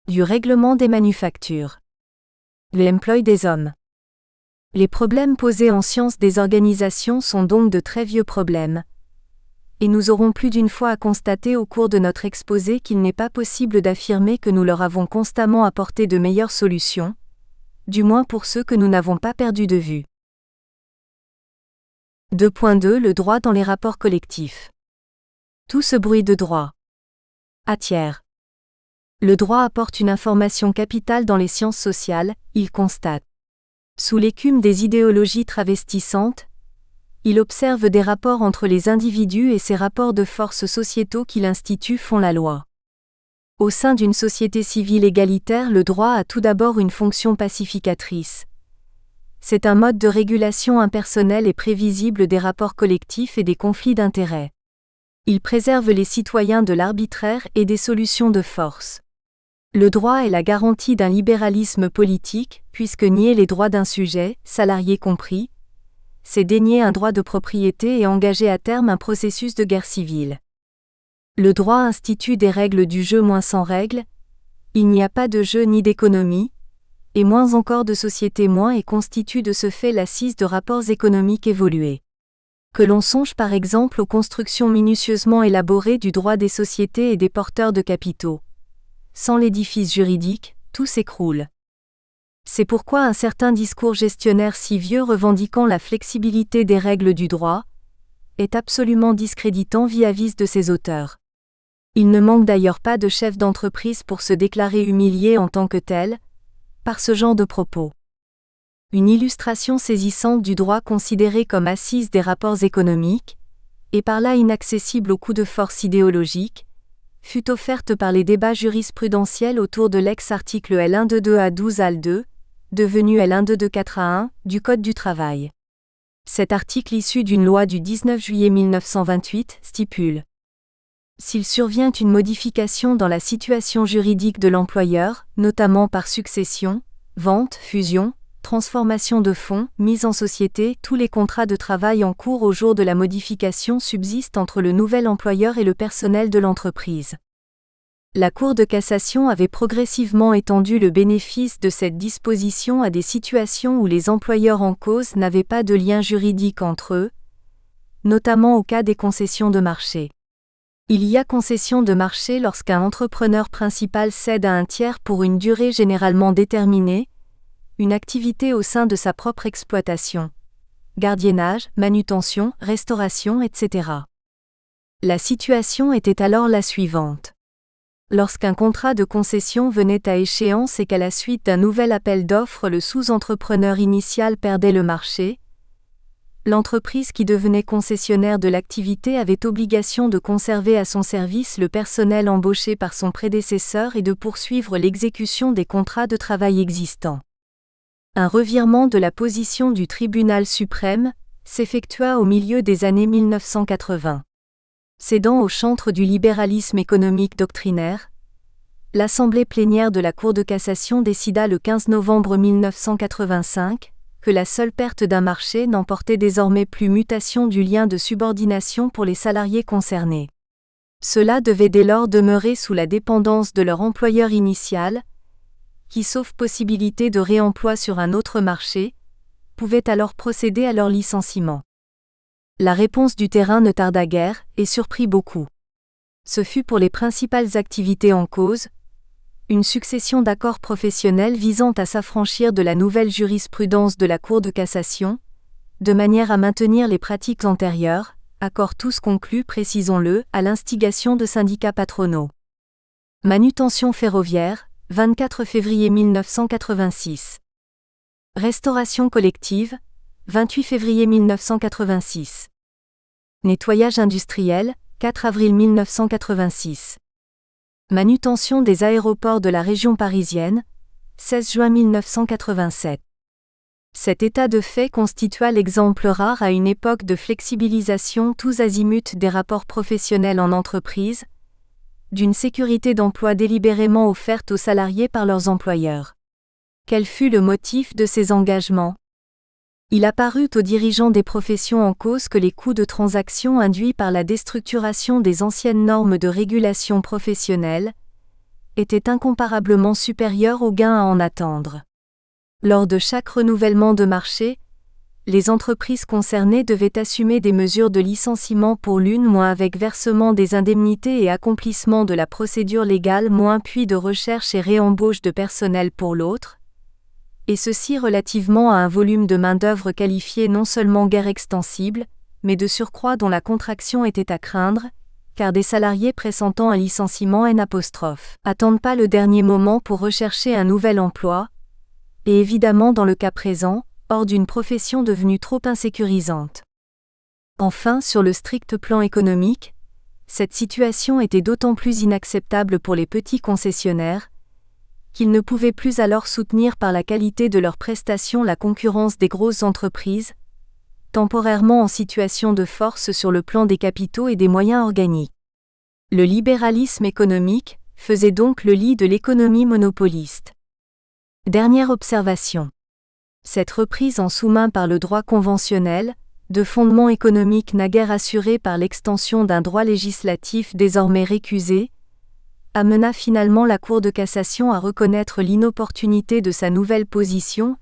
Du règlement des manufactures. L'emploi des hommes. Les problèmes posés en science des organisations sont donc de très vieux problèmes, et nous aurons plus d'une fois à constater au cours de notre exposé qu'il n'est pas possible d'affirmer que nous leur avons constamment apporté de meilleures solutions, du moins pour ceux que nous n'avons pas perdus de vue. 2.2 Le droit dans les rapports collectifs. Tout ce bruit de droit. Tiers. Le droit apporte une information capitale dans les sciences sociales, il constate. Sous l'écume des idéologies travestissantes, il observe des rapports entre les individus et ces rapports de force sociétaux qui l'instituent font la loi. Au sein d'une société civile égalitaire, le droit a tout d'abord une fonction pacificatrice. C'est un mode de régulation impersonnel et prévisible des rapports collectifs et des conflits d'intérêts. Il préserve les citoyens de l'arbitraire et des solutions de force. Le droit est la garantie d'un libéralisme politique, puisque nier les droits d'un sujet, salarié compris, c'est dénier un droit de propriété et engager à terme un processus de guerre civile. Le droit institue des règles du jeu moins sans règles, il n'y a pas de jeu ni d'économie, et moins encore de société moins et constitue de ce fait l'assise de rapports économiques évolués. Que l'on songe par exemple aux constructions minutieusement élaborées du droit des sociétés et des porteurs de capitaux. Sans l'édifice juridique, tout s'écroule. C'est pourquoi un certain discours gestionnaire si vieux revendiquant la flexibilité des règles du droit est absolument discréditant vis-à-vis de ses auteurs. Il ne manque d'ailleurs pas de chefs d'entreprise pour se déclarer humiliés en tant que tels, par ce genre de propos. Une illustration saisissante du droit considéré comme assise des rapports économiques, et par là inaccessible aux coups de force idéologiques, fut offerte par les débats jurisprudentiels autour de l'ex-article L122A12 AL2, devenu L122.4A1, du Code du travail. Cet article issu d'une loi du 19 juillet 1928 stipule: s'il survient une modification dans la situation juridique de l'employeur, notamment par succession, vente, fusion, transformation de fonds, mise en société, tous les contrats de travail en cours au jour de la modification subsistent entre le nouvel employeur et le personnel de l'entreprise. La Cour de cassation avait progressivement étendu le bénéfice de cette disposition à des situations où les employeurs en cause n'avaient pas de lien juridique entre eux, notamment au cas des concessions de marché. Il y a concession de marché lorsqu'un entrepreneur principal cède à un tiers pour une durée généralement déterminée, une activité au sein de sa propre exploitation. Gardiennage, manutention, restauration, etc. La situation était alors la suivante. Lorsqu'un contrat de concession venait à échéance et qu'à la suite d'un nouvel appel d'offres le sous-entrepreneur initial perdait le marché, l'entreprise qui devenait concessionnaire de l'activité avait obligation de conserver à son service le personnel embauché par son prédécesseur et de poursuivre l'exécution des contrats de travail existants. Un revirement de la position du tribunal suprême s'effectua au milieu des années 1980. Cédant au chantre du libéralisme économique doctrinaire, l'Assemblée plénière de la Cour de cassation décida le 15 novembre 1985 que la seule perte d'un marché n'emportait désormais plus mutation du lien de subordination pour les salariés concernés. Ceux-là devaient dès lors demeurer sous la dépendance de leur employeur initial, qui, sauf possibilité de réemploi sur un autre marché, pouvait alors procéder à leur licenciement. La réponse du terrain ne tarda guère et surprit beaucoup. Ce fut pour les principales activités en cause, une succession d'accords professionnels visant à s'affranchir de la nouvelle jurisprudence de la Cour de cassation, de manière à maintenir les pratiques antérieures, accords tous conclus, précisons-le, à l'instigation de syndicats patronaux. Manutention ferroviaire, 24 février 1986. Restauration collective, 28 février 1986. Nettoyage industriel, 4 avril 1986. Manutention des aéroports de la région parisienne, 16 juin 1987. Cet état de fait constitua l'exemple rare à une époque de flexibilisation tous azimuts des rapports professionnels en entreprise, d'une sécurité d'emploi délibérément offerte aux salariés par leurs employeurs. Quel fut le motif de ces engagements ? Il apparut aux dirigeants des professions en cause que les coûts de transaction induits par la déstructuration des anciennes normes de régulation professionnelle étaient incomparablement supérieurs aux gains à en attendre. Lors de chaque renouvellement de marché, les entreprises concernées devaient assumer des mesures de licenciement pour l'une moins avec versement des indemnités et accomplissement de la procédure légale moins puis de recherche et réembauche de personnel pour l'autre, et ceci relativement à un volume de main-d'œuvre qualifié non seulement guère extensible, mais de surcroît dont la contraction était à craindre, car des salariés pressentant un licenciement attendent pas le dernier moment pour rechercher un nouvel emploi, et évidemment dans le cas présent, hors d'une profession devenue trop insécurisante. Enfin, sur le strict plan économique, cette situation était d'autant plus inacceptable pour les petits concessionnaires, qu'ils ne pouvaient plus alors soutenir par la qualité de leurs prestations la concurrence des grosses entreprises, temporairement en situation de force sur le plan des capitaux et des moyens organiques. Le libéralisme économique faisait donc le lit de l'économie monopoliste. Dernière observation. Cette reprise en sous-main par le droit conventionnel, de fondement économique naguère assuré par l'extension d'un droit législatif désormais récusé, amena finalement la Cour de cassation à reconnaître l'inopportunité de sa nouvelle position,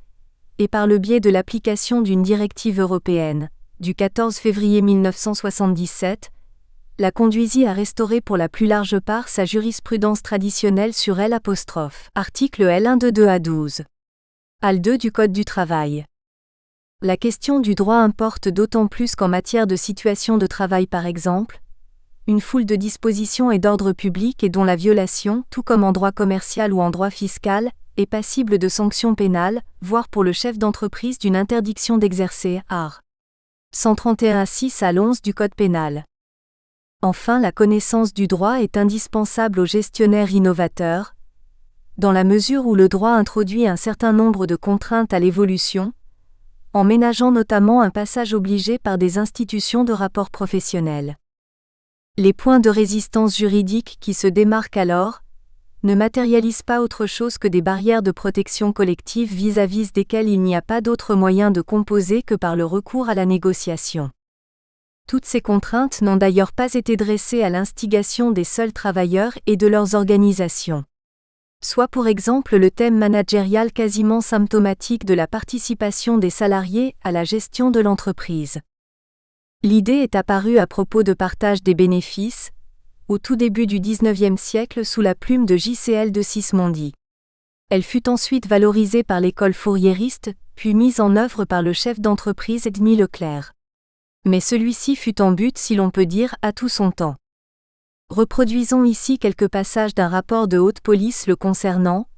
et par le biais de l'application d'une directive européenne, du 14 février 1977, la conduisit à restaurer pour la plus large part sa jurisprudence traditionnelle sur L', article L122 à 12. Al2 du Code du travail. La question du droit importe d'autant plus qu'en matière de situation de travail par exemple, une foule de dispositions est d'ordre public et dont la violation, tout comme en droit commercial ou en droit fiscal, est passible de sanctions pénales, voire pour le chef d'entreprise d'une interdiction d'exercer, art. 131-6 à 11 du Code pénal. Enfin, la connaissance du droit est indispensable aux gestionnaires innovateurs, dans la mesure où le droit introduit un certain nombre de contraintes à l'évolution, en ménageant notamment un passage obligé par des institutions de rapport professionnel. Les points de résistance juridique qui se démarquent alors ne matérialisent pas autre chose que des barrières de protection collective vis-à-vis desquelles il n'y a pas d'autre moyen de composer que par le recours à la négociation. Toutes ces contraintes n'ont d'ailleurs pas été dressées à l'instigation des seuls travailleurs et de leurs organisations. Soit pour exemple le thème managérial quasiment symptomatique de la participation des salariés à la gestion de l'entreprise. L'idée est apparue à propos de partage des bénéfices, au tout début du XIXe siècle sous la plume de J.C.L. de Sismondi. Elle fut ensuite valorisée par l'école fourriériste, puis mise en œuvre par le chef d'entreprise Edmy Leclerc. Mais celui-ci fut en butte, si l'on peut dire, à tout son temps. Reproduisons ici quelques passages d'un rapport de haute police le concernant,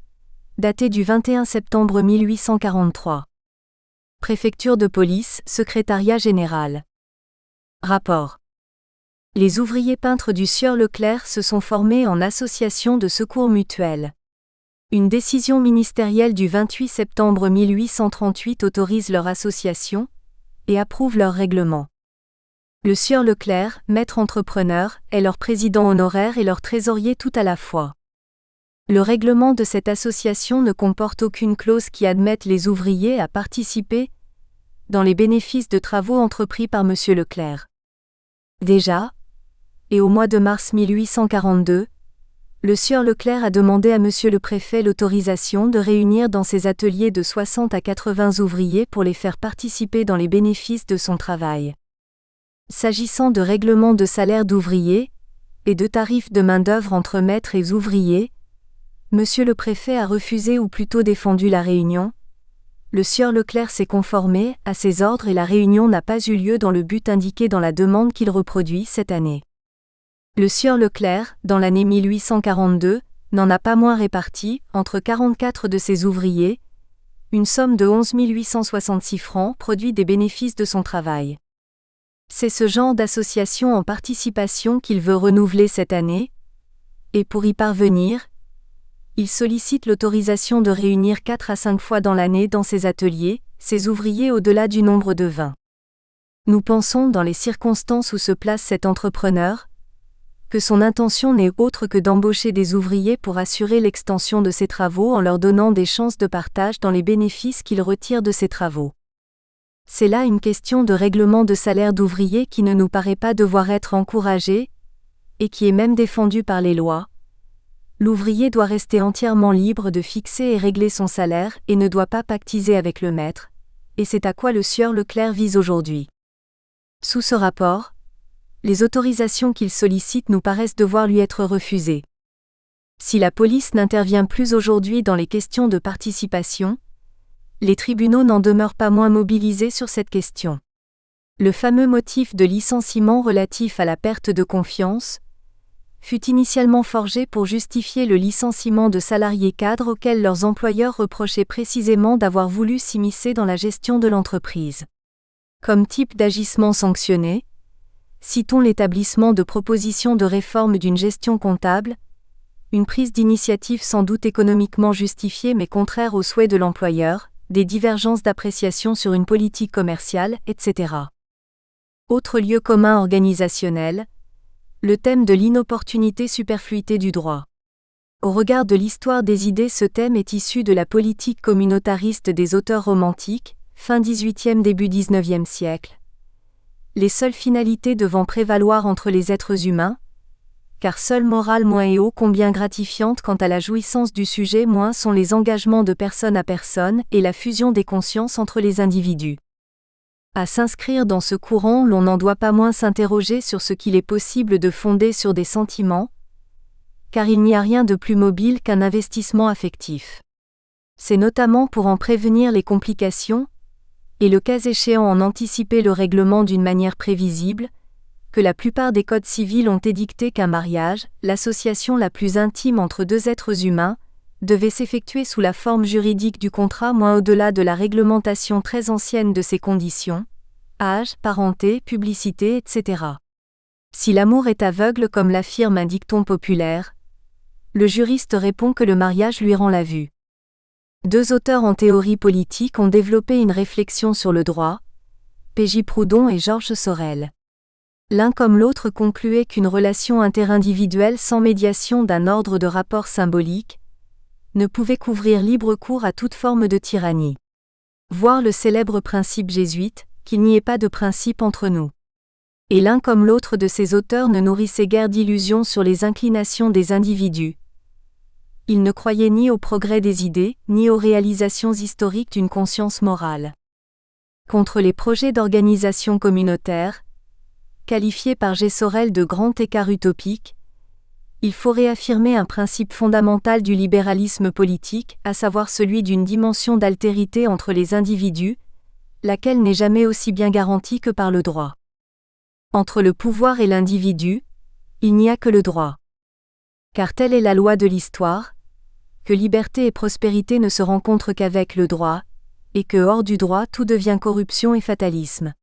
daté du 21 septembre 1843. Préfecture de police, secrétariat général. Rapport. Les ouvriers peintres du Sieur Leclerc se sont formés en association de secours mutuel. Une décision ministérielle du 28 septembre 1838 autorise leur association et approuve leur règlement. Le Sieur Leclerc, maître entrepreneur, est leur président honoraire et leur trésorier tout à la fois. Le règlement de cette association ne comporte aucune clause qui admette les ouvriers à participer dans les bénéfices de travaux entrepris par M. Leclerc. Déjà, et au mois de mars 1842, le Sieur Leclerc a demandé à M. le préfet l'autorisation de réunir dans ses ateliers de 60 à 80 ouvriers pour les faire participer dans les bénéfices de son travail. S'agissant de règlements de salaire d'ouvriers et de tarifs de main-d'œuvre entre maîtres et ouvriers, M. le préfet a refusé ou plutôt défendu la réunion. Le Sieur Leclerc s'est conformé à ses ordres et la réunion n'a pas eu lieu dans le but indiqué dans la demande qu'il reproduit cette année. Le Sieur Leclerc, dans l'année 1842, n'en a pas moins réparti, entre 44 de ses ouvriers, une somme de 11 866 francs produit des bénéfices de son travail. C'est ce genre d'association en participation qu'il veut renouveler cette année, et pour y parvenir, il sollicite l'autorisation de réunir 4 à 5 fois dans l'année dans ses ateliers, ses ouvriers au-delà du nombre de 20. Nous pensons, dans les circonstances où se place cet entrepreneur, que son intention n'est autre que d'embaucher des ouvriers pour assurer l'extension de ses travaux en leur donnant des chances de partage dans les bénéfices qu'il retire de ses travaux. C'est là une question de règlement de salaire d'ouvriers qui ne nous paraît pas devoir être encouragée, et qui est même défendue par les lois. L'ouvrier doit rester entièrement libre de fixer et régler son salaire et ne doit pas pactiser avec le maître, et c'est à quoi le Sieur Leclerc vise aujourd'hui. Sous ce rapport, les autorisations qu'il sollicite nous paraissent devoir lui être refusées. Si la police n'intervient plus aujourd'hui dans les questions de participation, les tribunaux n'en demeurent pas moins mobilisés sur cette question. Le fameux motif de licenciement relatif à la perte de confiance fut initialement forgé pour justifier le licenciement de salariés cadres auxquels leurs employeurs reprochaient précisément d'avoir voulu s'immiscer dans la gestion de l'entreprise. Comme type d'agissement sanctionné, citons l'établissement de propositions de réforme d'une gestion comptable, une prise d'initiative sans doute économiquement justifiée mais contraire aux souhaits de l'employeur, des divergences d'appréciation sur une politique commerciale, etc. Autre lieu commun organisationnel, le thème de l'inopportunité superfluité du droit. Au regard de l'histoire des idées, ce thème est issu de la politique communautariste des auteurs romantiques, fin XVIIIe début XIXe siècle. Les seules finalités devant prévaloir entre les êtres humains, car seule morale moins et ô combien gratifiante quant à la jouissance du sujet moins sont les engagements de personne à personne et la fusion des consciences entre les individus. À s'inscrire dans ce courant, l'on n'en doit pas moins s'interroger sur ce qu'il est possible de fonder sur des sentiments, car il n'y a rien de plus mobile qu'un investissement affectif. C'est notamment pour en prévenir les complications, et le cas échéant en anticiper le règlement d'une manière prévisible, que la plupart des codes civils ont édicté qu'un mariage, l'association la plus intime entre deux êtres humains, devait s'effectuer sous la forme juridique du contrat moins au-delà de la réglementation très ancienne de ses conditions, âge, parenté, publicité, etc. Si l'amour est aveugle comme l'affirme un dicton populaire, le juriste répond que le mariage lui rend la vue. Deux auteurs en théorie politique ont développé une réflexion sur le droit, P.J. Proudhon et Georges Sorel. L'un comme l'autre concluait qu'une relation interindividuelle sans médiation d'un ordre de rapport symbolique ne pouvait couvrir libre cours à toute forme de tyrannie. Voir le célèbre principe jésuite, qu'il n'y ait pas de principe entre nous. Et l'un comme l'autre de ces auteurs ne nourrissait guère d'illusions sur les inclinations des individus. Ils ne croyaient ni au progrès des idées, ni aux réalisations historiques d'une conscience morale. Contre les projets d'organisation communautaire, qualifiés par G. Sorel de grand écart utopique, il faut réaffirmer un principe fondamental du libéralisme politique, à savoir celui d'une dimension d'altérité entre les individus, laquelle n'est jamais aussi bien garantie que par le droit. Entre le pouvoir et l'individu, il n'y a que le droit. Car telle est la loi de l'histoire, que liberté et prospérité ne se rencontrent qu'avec le droit, et que hors du droit tout devient corruption et fatalisme.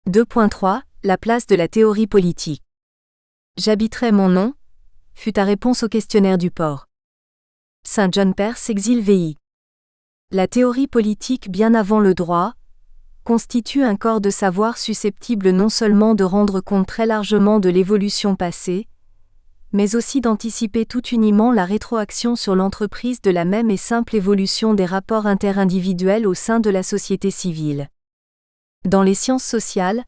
2.3 La place de la théorie politique. J'habiterai mon nom, fut ta réponse au questionnaire du port. Saint John Perse exil VI. La théorie politique bien avant le droit, constitue un corps de savoir susceptible non seulement de rendre compte très largement de l'évolution passée, mais aussi d'anticiper tout uniment la rétroaction sur l'entreprise de la même et simple évolution des rapports interindividuels au sein de la société civile. Dans les sciences sociales,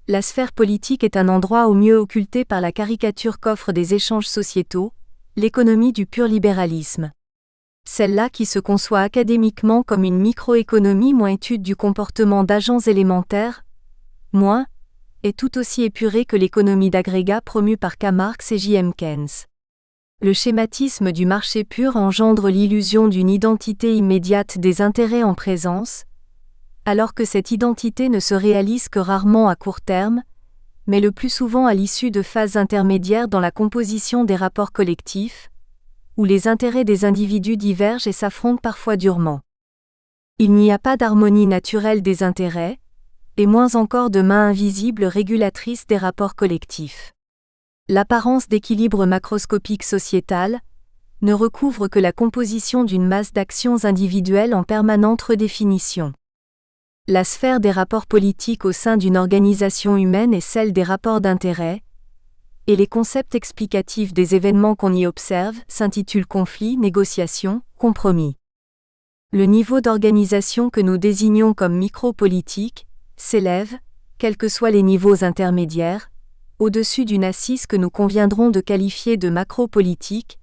la sphère politique est un endroit au mieux occulté par la caricature qu'offrent des échanges sociétaux, l'économie du pur libéralisme. Celle-là qui se conçoit académiquement comme une microéconomie moins étude du comportement d'agents élémentaires, moins, est tout aussi épurée que l'économie d'agrégat promue par Karl Marx et J.M. Keynes. Le schématisme du marché pur engendre l'illusion d'une identité immédiate des intérêts en présence, alors que cette identité ne se réalise que rarement à court terme, mais le plus souvent à l'issue de phases intermédiaires dans la composition des rapports collectifs, où les intérêts des individus divergent et s'affrontent parfois durement. Il n'y a pas d'harmonie naturelle des intérêts, et moins encore de main invisible régulatrice des rapports collectifs. L'apparence d'équilibre macroscopique sociétal ne recouvre que la composition d'une masse d'actions individuelles en permanente redéfinition. La sphère des rapports politiques au sein d'une organisation humaine est celle des rapports d'intérêt, et les concepts explicatifs des événements qu'on y observe s'intitulent conflits, négociations, compromis. Le niveau d'organisation que nous désignons comme micro-politique s'élève, quels que soient les niveaux intermédiaires, au-dessus d'une assise que nous conviendrons de qualifier de macro-politique,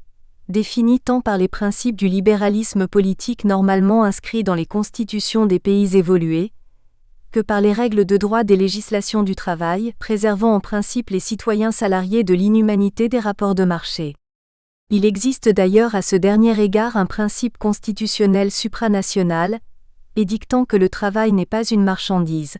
définie tant par les principes du libéralisme politique normalement inscrits dans les constitutions des pays évolués, que par les règles de droit des législations du travail, préservant en principe les citoyens salariés de l'inhumanité des rapports de marché. Il existe d'ailleurs à ce dernier égard un principe constitutionnel supranational, édictant que le travail n'est pas une marchandise.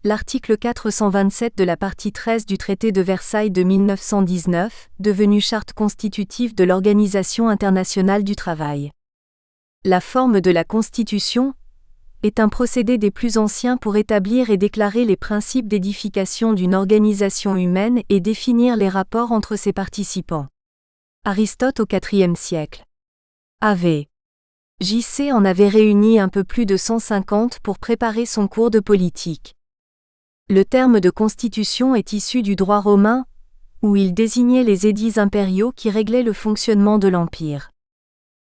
L'article 427 de la partie 13 du traité de Versailles de 1919, devenu charte constitutive de l'Organisation internationale du travail. La forme de la Constitution est un procédé des plus anciens pour établir et déclarer les principes d'édification d'une organisation humaine et définir les rapports entre ses participants. Aristote au IVe siècle. A.V. J.C. en avait réuni un peu plus de 150 pour préparer son cours de politique. Le terme de constitution est issu du droit romain, où il désignait les édits impériaux qui réglaient le fonctionnement de l'empire.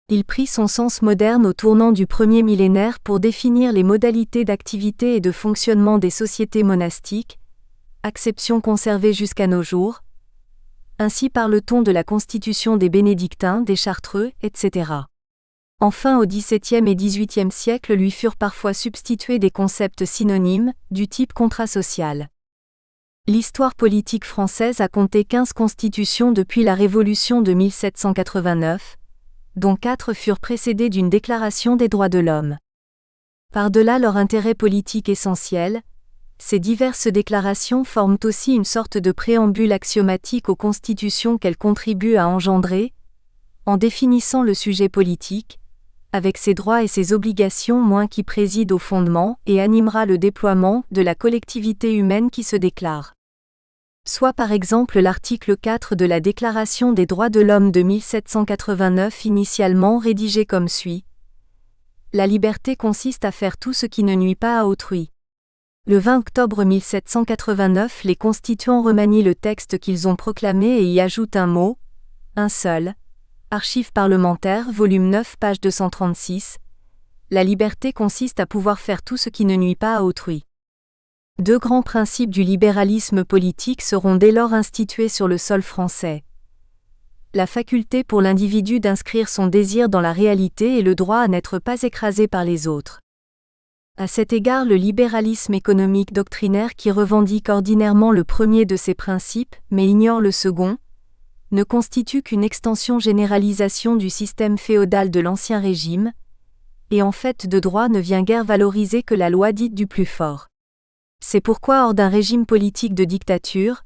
Il prit son sens moderne au tournant du premier millénaire pour définir les modalités d'activité et de fonctionnement des sociétés monastiques, acception conservée jusqu'à nos jours. Ainsi parle-t-on de la constitution des bénédictins, des chartreux, etc. Enfin au XVIIe et XVIIIe siècle lui furent parfois substitués des concepts synonymes, du type contrat social. L'histoire politique française a compté 15 constitutions depuis la Révolution de 1789, dont 4 furent précédées d'une déclaration des droits de l'homme. Par-delà leur intérêt politique essentiel, ces diverses déclarations forment aussi une sorte de préambule axiomatique aux constitutions qu'elles contribuent à engendrer, en définissant le sujet politique, avec ses droits et ses obligations moins qui préside au fondement et animera le déploiement de la collectivité humaine qui se déclare. Soit par exemple l'article 4 de la Déclaration des droits de l'homme de 1789 initialement rédigé comme suit. La liberté consiste à faire tout ce qui ne nuit pas à autrui. Le 20 octobre 1789, les constituants remanient le texte qu'ils ont proclamé et y ajoutent un mot, un seul. Archives parlementaires, volume 9, page 236. La liberté consiste à pouvoir faire tout ce qui ne nuit pas à autrui. 2 grands principes du libéralisme politique seront dès lors institués sur le sol français. La faculté pour l'individu d'inscrire son désir dans la réalité et le droit à n'être pas écrasé par les autres. À cet égard, le libéralisme économique doctrinaire qui revendique ordinairement le premier de ces principes, mais ignore le second, ne constitue qu'une extension-généralisation du système féodal de l'Ancien Régime, et en fait de droit ne vient guère valoriser que la loi dite du plus fort. C'est pourquoi hors d'un régime politique de dictature,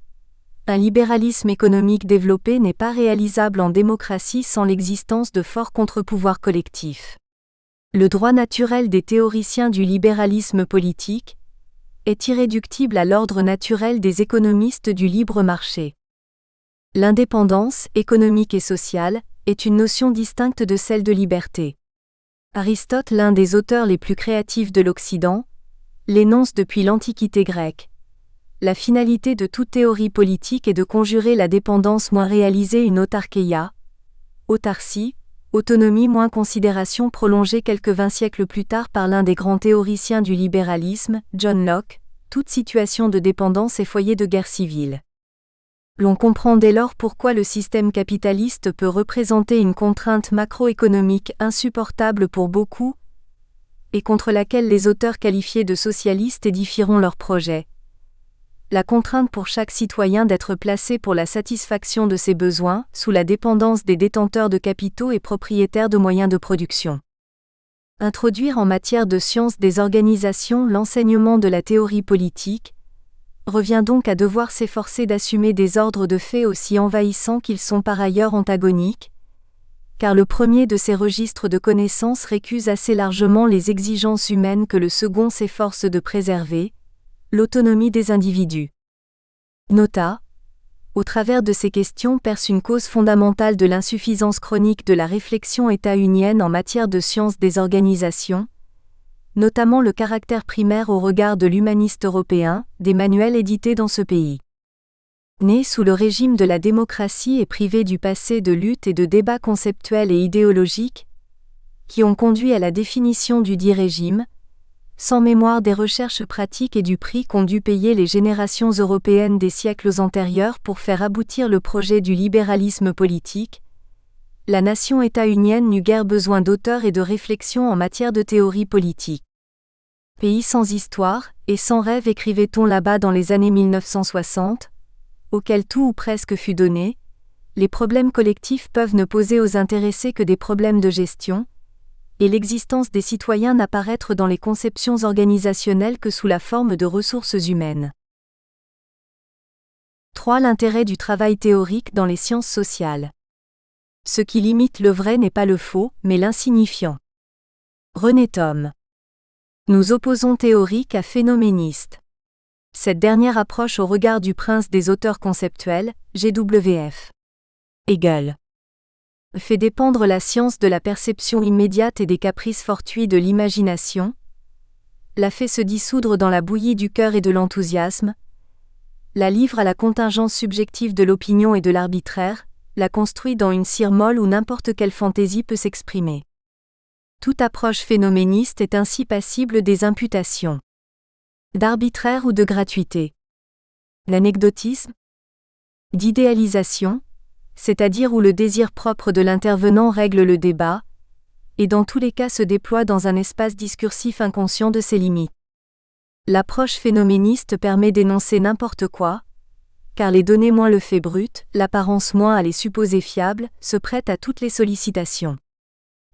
un libéralisme économique développé n'est pas réalisable en démocratie sans l'existence de forts contre-pouvoirs collectifs. Le droit naturel des théoriciens du libéralisme politique est irréductible à l'ordre naturel des économistes du libre marché. L'indépendance, économique et sociale, est une notion distincte de celle de liberté. Aristote, l'un des auteurs les plus créatifs de l'Occident, l'énonce depuis l'Antiquité grecque. La finalité de toute théorie politique est de conjurer la dépendance moins réalisée une autarkeia, autarcie, autonomie moins considération prolongée quelques 20 siècles plus tard par l'un des grands théoriciens du libéralisme, John Locke, toute situation de dépendance est foyer de guerre civile. L'on comprend dès lors pourquoi le système capitaliste peut représenter une contrainte macroéconomique insupportable pour beaucoup, et contre laquelle les auteurs qualifiés de socialistes édifieront leurs projets. La contrainte pour chaque citoyen d'être placé pour la satisfaction de ses besoins, sous la dépendance des détenteurs de capitaux et propriétaires de moyens de production. Introduire en matière de sciences des organisations l'enseignement de la théorie politique, revient donc à devoir s'efforcer d'assumer des ordres de faits aussi envahissants qu'ils sont par ailleurs antagoniques, car le premier de ces registres de connaissances récuse assez largement les exigences humaines que le second s'efforce de préserver, l'autonomie des individus. Nota. Au travers de ces questions perce une cause fondamentale de l'insuffisance chronique de la réflexion état-unienne en matière de sciences des organisations, notamment le caractère primaire au regard de l'humaniste européen, des manuels édités dans ce pays. Né sous le régime de la démocratie et privé du passé de lutte et de débats conceptuels et idéologiques, qui ont conduit à la définition du dit régime, sans mémoire des recherches pratiques et du prix qu'ont dû payer les générations européennes des siècles antérieurs pour faire aboutir le projet du libéralisme politique, la nation-État unienne n'eut guère besoin d'auteurs et de réflexions en matière de théorie politique. Pays sans histoire, et sans rêve écrivait-on là-bas dans les années 1960, auquel tout ou presque fut donné, les problèmes collectifs peuvent ne poser aux intéressés que des problèmes de gestion, et l'existence des citoyens n'apparaître dans les conceptions organisationnelles que sous la forme de ressources humaines. 3. L'intérêt du travail théorique dans les sciences sociales. Ce qui limite le vrai n'est pas le faux, mais l'insignifiant. René Thom. Nous opposons théorique à phénoméniste. Cette dernière approche au regard du prince des auteurs conceptuels, GWF. Hegel. Fait dépendre la science de la perception immédiate et des caprices fortuits de l'imagination, la fait se dissoudre dans la bouillie du cœur et de l'enthousiasme, la livre à la contingence subjective de l'opinion et de l'arbitraire, la construit dans une cire molle où n'importe quelle fantaisie peut s'exprimer. Toute approche phénoméniste est ainsi passible des imputations d'arbitraire ou de gratuité, l'anecdotisme, d'idéalisation, c'est-à-dire où le désir propre de l'intervenant règle le débat, et dans tous les cas se déploie dans un espace discursif inconscient de ses limites. L'approche phénoméniste permet d'énoncer n'importe quoi, car les données moins le fait brut, l'apparence moins à les supposer fiables, se prêtent à toutes les sollicitations.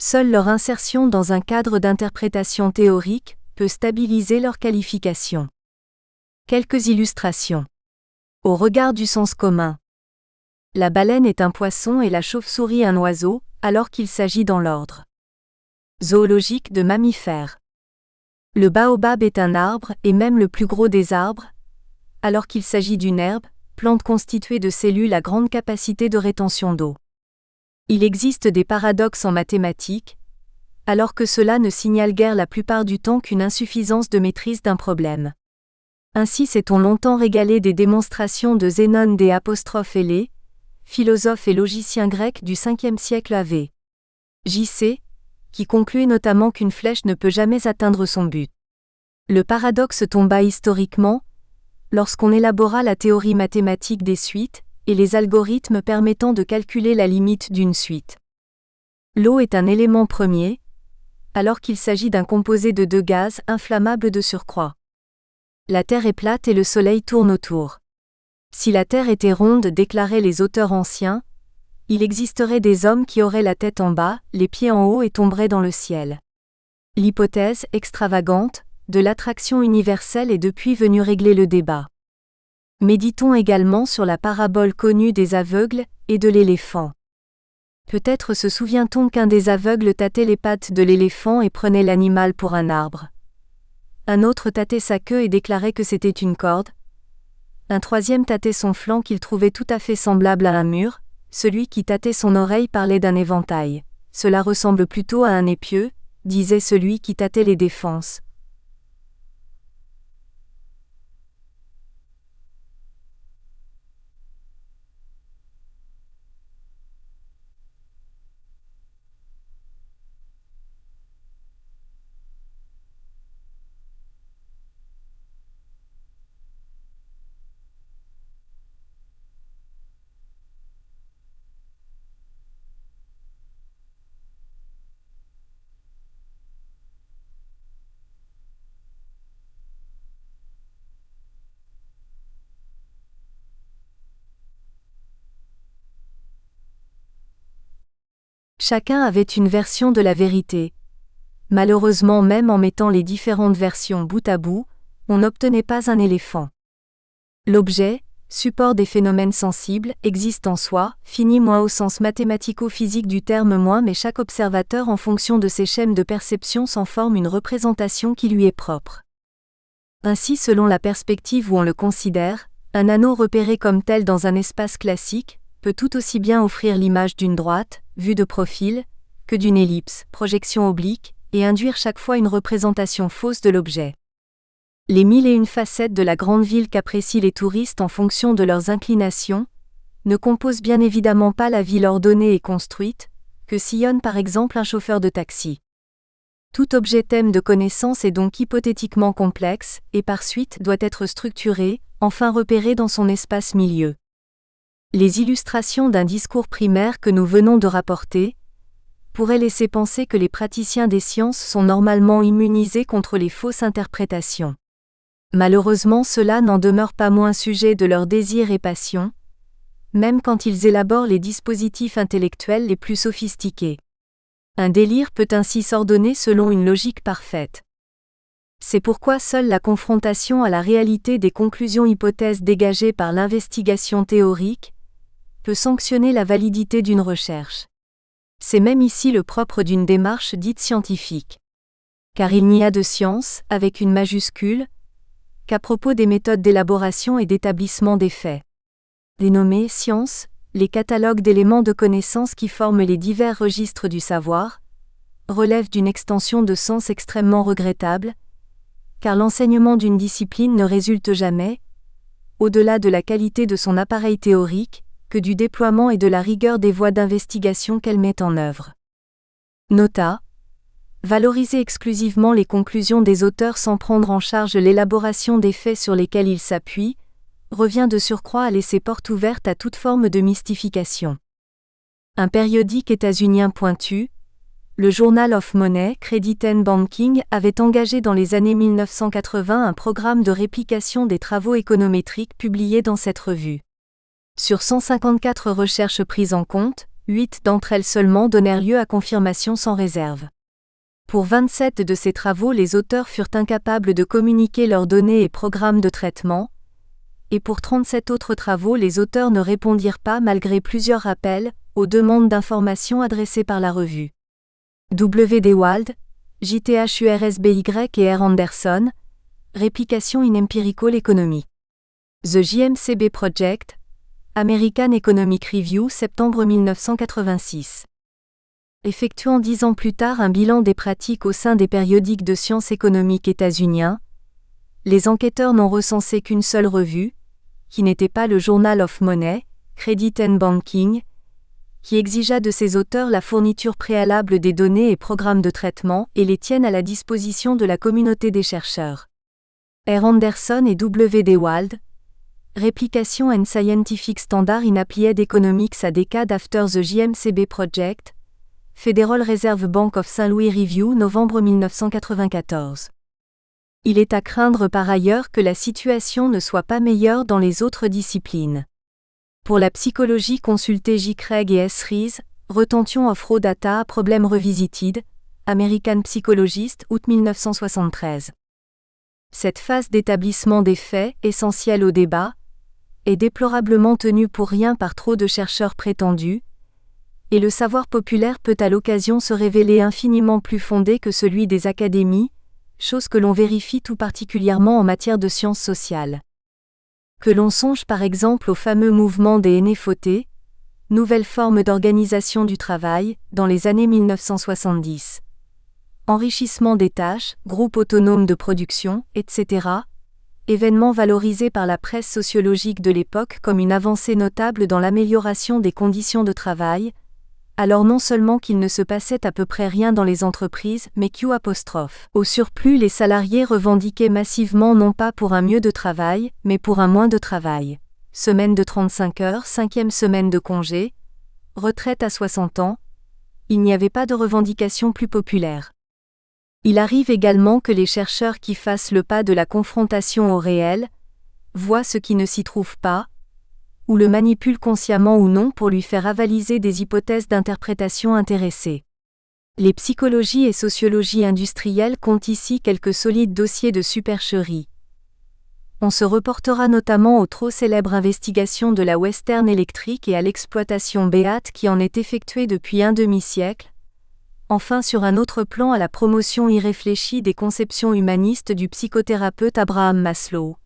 Seule leur insertion dans un cadre d'interprétation théorique peut stabiliser leur qualification. Quelques illustrations. Au regard du sens commun, la baleine est un poisson et la chauve-souris un oiseau, alors qu'il s'agit dans l'ordre zoologique de mammifères. Le baobab est un arbre et même le plus gros des arbres, alors qu'il s'agit d'une herbe, plante constituée de cellules à grande capacité de rétention d'eau. Il existe des paradoxes en mathématiques, alors que cela ne signale guère la plupart du temps qu'une insuffisance de maîtrise d'un problème. Ainsi s'est-on longtemps régalé des démonstrations de Zénon d', philosophe et logicien grec du 5e siècle av. J.C., qui concluait notamment qu'une flèche ne peut jamais atteindre son but. Le paradoxe tomba historiquement, lorsqu'on élabora la théorie mathématique des suites, et les algorithmes permettant de calculer la limite d'une suite. L'eau est un élément premier, alors qu'il s'agit d'un composé de 2 gaz inflammables de surcroît. La Terre est plate et le Soleil tourne autour. Si la Terre était ronde, déclaraient les auteurs anciens, il existerait des hommes qui auraient la tête en bas, les pieds en haut et tomberaient dans le ciel. L'hypothèse extravagante de l'attraction universelle est depuis venue régler le débat. Méditons également sur la parabole connue des aveugles et de l'éléphant. Peut-être se souvient-on qu'un des aveugles tâtait les pattes de l'éléphant et prenait l'animal pour un arbre. Un autre tâtait sa queue et déclarait que c'était une corde. Un troisième tâtait son flanc qu'il trouvait tout à fait semblable à un mur. Celui qui tâtait son oreille parlait d'un éventail. Cela ressemble plutôt à un épieu, disait celui qui tâtait les défenses. Chacun avait une version de la vérité. Malheureusement, même en mettant les différentes versions bout à bout, on n'obtenait pas un éléphant. L'objet, support des phénomènes sensibles, existe en soi, fini moins au sens mathématico-physique du terme moins, mais chaque observateur en fonction de ses schèmes de perception s'en forme une représentation qui lui est propre. Ainsi, selon la perspective où on le considère, un anneau repéré comme tel dans un espace classique peut tout aussi bien offrir l'image d'une droite, vue de profil, que d'une ellipse, projection oblique, et induire chaque fois une représentation fausse de l'objet. Les 1001 facettes de la grande ville qu'apprécient les touristes en fonction de leurs inclinations ne composent bien évidemment pas la ville ordonnée et construite, que sillonne par exemple un chauffeur de taxi. Tout objet thème de connaissance est donc hypothétiquement complexe, et par suite doit être structuré, enfin repéré dans son espace milieu. Les illustrations d'un discours primaire que nous venons de rapporter pourraient laisser penser que les praticiens des sciences sont normalement immunisés contre les fausses interprétations. Malheureusement, cela n'en demeure pas moins sujet de leurs désirs et passions, même quand ils élaborent les dispositifs intellectuels les plus sophistiqués. Un délire peut ainsi s'ordonner selon une logique parfaite. C'est pourquoi seule la confrontation à la réalité des conclusions-hypothèses dégagées par l'investigation théorique peut sanctionner la validité d'une recherche. C'est même ici le propre d'une démarche dite scientifique. Car il n'y a de science, avec une majuscule, qu'à propos des méthodes d'élaboration et d'établissement des faits. Dénommés sciences, les catalogues d'éléments de connaissance qui forment les divers registres du savoir relèvent d'une extension de sens extrêmement regrettable, car l'enseignement d'une discipline ne résulte jamais, au-delà de la qualité de son appareil théorique, que du déploiement et de la rigueur des voies d'investigation qu'elle met en œuvre. Nota. Valoriser exclusivement les conclusions des auteurs sans prendre en charge l'élaboration des faits sur lesquels ils s'appuient, revient de surcroît à laisser porte ouverte à toute forme de mystification. Un périodique états-unien pointu, le Journal of Money, Credit and Banking, avait engagé dans les années 1980 un programme de réplication des travaux économétriques publiés dans cette revue. Sur 154 recherches prises en compte, 8 d'entre elles seulement donnèrent lieu à confirmation sans réserve. Pour 27 de ces travaux, les auteurs furent incapables de communiquer leurs données et programmes de traitement, et pour 37 autres travaux, les auteurs ne répondirent pas malgré plusieurs rappels aux demandes d'informations adressées par la revue. W. D. Wald, JTHURSBY et R. Anderson, Réplication in Empirical Economy. The JMCB Project, American Economic Review, septembre 1986. Effectuant 10 ans plus tard un bilan des pratiques au sein des périodiques de sciences économiques états-uniens, les enquêteurs n'ont recensé qu'une seule revue, qui n'était pas le Journal of Money, Credit and Banking, qui exigea de ses auteurs la fourniture préalable des données et programmes de traitement et les tienne à la disposition de la communauté des chercheurs. R. Anderson et W. D. Wald, Replication and Scientific Standard in Applied Economics a Decade After the JMCB Project, Federal Reserve Bank of St. Louis Review, novembre 1994. Il est à craindre par ailleurs que la situation ne soit pas meilleure dans les autres disciplines. Pour la psychologie, consultez J. Craig et S. Rees, Retention of Raw Data, Problem Revisited, American Psychologist, août 1973. Cette phase d'établissement des faits, essentielle au débat, est déplorablement tenue pour rien par trop de chercheurs prétendus, et le savoir populaire peut à l'occasion se révéler infiniment plus fondé que celui des académies, chose que l'on vérifie tout particulièrement en matière de sciences sociales. Que l'on songe par exemple au fameux mouvement des NFOT, nouvelle forme d'organisation du travail, dans les années 1970. Enrichissement des tâches, groupes autonomes de production, etc. Événement valorisé par la presse sociologique de l'époque comme une avancée notable dans l'amélioration des conditions de travail, alors non seulement qu'il ne se passait à peu près rien dans les entreprises, mais Q'. Au surplus, les salariés revendiquaient massivement non pas pour un mieux de travail, mais pour un moins de travail. Semaine de 35 heures, 5e semaine de congé, retraite à 60 ans, il n'y avait pas de revendication plus populaire. Il arrive également que les chercheurs qui fassent le pas de la confrontation au réel, voient ce qui ne s'y trouve pas, ou le manipulent consciemment ou non pour lui faire avaliser des hypothèses d'interprétation intéressées. Les psychologies et sociologies industrielles comptent ici quelques solides dossiers de supercherie. On se reportera notamment aux trop célèbres investigations de la Western Electric et à l'exploitation béate qui en est effectuée depuis un demi-siècle, enfin sur un autre plan à la promotion irréfléchie des conceptions humanistes du psychothérapeute Abraham Maslow.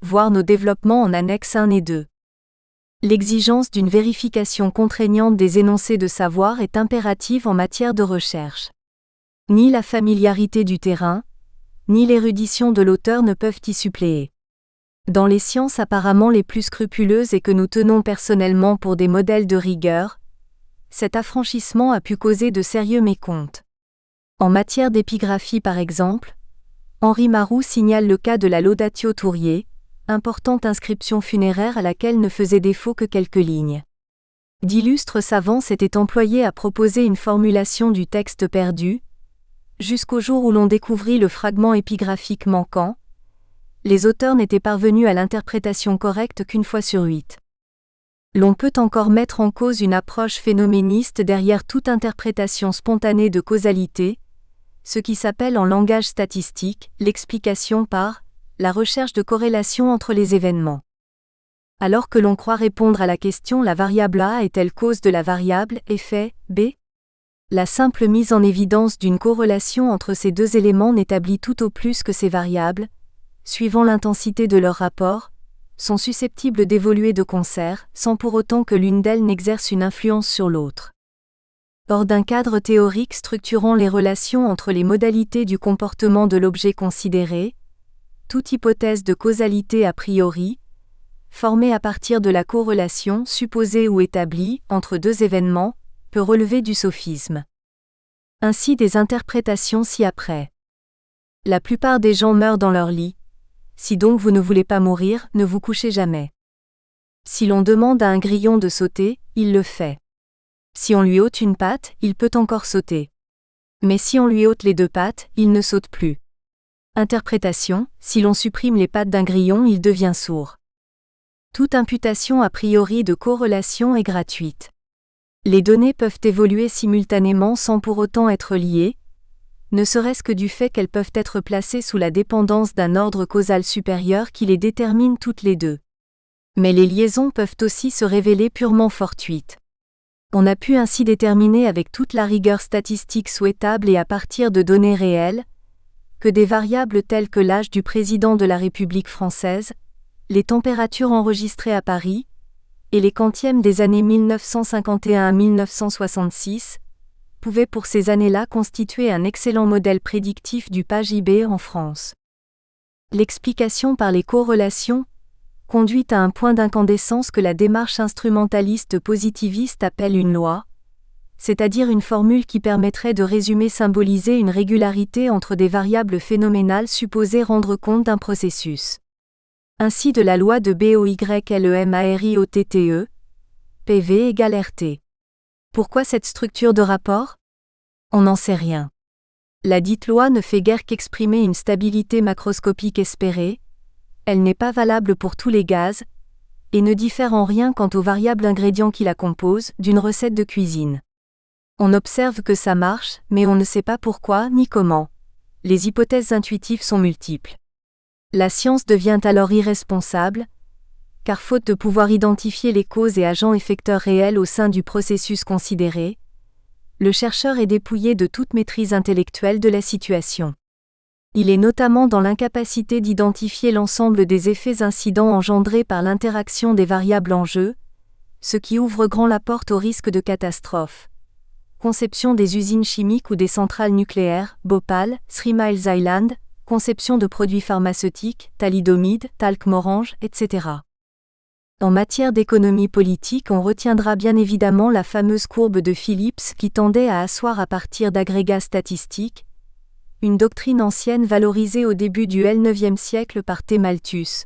Voir nos développements en annexes 1 et 2. L'exigence d'une vérification contraignante des énoncés de savoir est impérative en matière de recherche. Ni la familiarité du terrain, ni l'érudition de l'auteur ne peuvent y suppléer. Dans les sciences apparemment les plus scrupuleuses et que nous tenons personnellement pour des modèles de rigueur, cet affranchissement a pu causer de sérieux mécomptes. En matière d'épigraphie par exemple, Henri Marou signale le cas de la Laudatio Tourier, importante inscription funéraire à laquelle ne faisait défaut que quelques lignes. D'illustres savants s'étaient employés à proposer une formulation du texte perdu, jusqu'au jour où l'on découvrit le fragment épigraphique manquant. Les auteurs n'étaient parvenus à l'interprétation correcte qu'une fois sur 8. L'on peut encore mettre en cause une approche phénoméniste derrière toute interprétation spontanée de causalité, ce qui s'appelle en langage statistique l'explication par la recherche de corrélation entre les événements. Alors que l'on croit répondre à la question la variable A est-elle cause de la variable effet B? La simple mise en évidence d'une corrélation entre ces deux éléments n'établit tout au plus que ces variables, suivant l'intensité de leur rapport, sont susceptibles d'évoluer de concert, sans pour autant que l'une d'elles n'exerce une influence sur l'autre. Hors d'un cadre théorique structurant les relations entre les modalités du comportement de l'objet considéré, toute hypothèse de causalité a priori, formée à partir de la corrélation supposée ou établie entre deux événements, peut relever du sophisme. Ainsi des interprétations ci-après. La plupart des gens meurent dans leur lit. Si donc vous ne voulez pas mourir, ne vous couchez jamais. Si l'on demande à un grillon de sauter, il le fait. Si on lui ôte une patte, il peut encore sauter. Mais si on lui ôte les deux pattes, il ne saute plus. Interprétation, si l'on supprime les pattes d'un grillon, il devient sourd. Toute imputation a priori de corrélation est gratuite. Les données peuvent évoluer simultanément sans pour autant être liées, ne serait-ce que du fait qu'elles peuvent être placées sous la dépendance d'un ordre causal supérieur qui les détermine toutes les deux. Mais les liaisons peuvent aussi se révéler purement fortuites. On a pu ainsi déterminer avec toute la rigueur statistique souhaitable et à partir de données réelles, que des variables telles que l'âge du président de la République française, les températures enregistrées à Paris, et les quantièmes des années 1951 à 1966, pouvaient pour ces années-là constituer un excellent modèle prédictif du PAGIB en France. L'explication par les corrélations conduit à un point d'incandescence que la démarche instrumentaliste positiviste appelle une loi, c'est-à-dire une formule qui permettrait de résumer symboliser une régularité entre des variables phénoménales supposées rendre compte d'un processus. Ainsi de la loi de BOYLEMARIOTTE, PV égale RT. Pourquoi cette structure de rapport? On n'en sait rien. La dite loi ne fait guère qu'exprimer une stabilité macroscopique espérée, elle n'est pas valable pour tous les gaz, et ne diffère en rien quant aux variables ingrédients qui la composent, d'une recette de cuisine. On observe que ça marche, mais on ne sait pas pourquoi ni comment. Les hypothèses intuitives sont multiples. La science devient alors irresponsable, car faute de pouvoir identifier les causes et agents effecteurs réels au sein du processus considéré, le chercheur est dépouillé de toute maîtrise intellectuelle de la situation. Il est notamment dans l'incapacité d'identifier l'ensemble des effets incidents engendrés par l'interaction des variables en jeu, ce qui ouvre grand la porte au risque de catastrophe. Conception des usines chimiques ou des centrales nucléaires, Bhopal, Three Mile Island, conception de produits pharmaceutiques, thalidomide, talc morange, etc. En matière d'économie politique, on retiendra bien évidemment la fameuse courbe de Phillips qui tendait à asseoir à partir d'agrégats statistiques, une doctrine ancienne valorisée au début du IXe siècle par T. Malthus.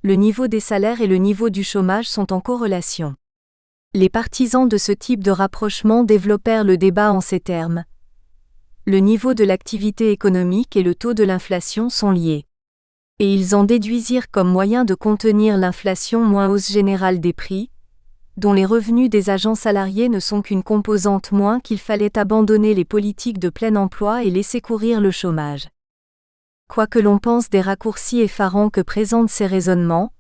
Le niveau des salaires et le niveau du chômage sont en corrélation. Les partisans de ce type de rapprochement développèrent le débat en ces termes. Le niveau de l'activité économique et le taux de l'inflation sont liés. Et ils en déduisirent comme moyen de contenir l'inflation moins hausse générale des prix, dont les revenus des agents salariés ne sont qu'une composante moins qu'il fallait abandonner les politiques de plein emploi et laisser courir le chômage. Quoi que l'on pense des raccourcis effarants que présentent ces raisonnements,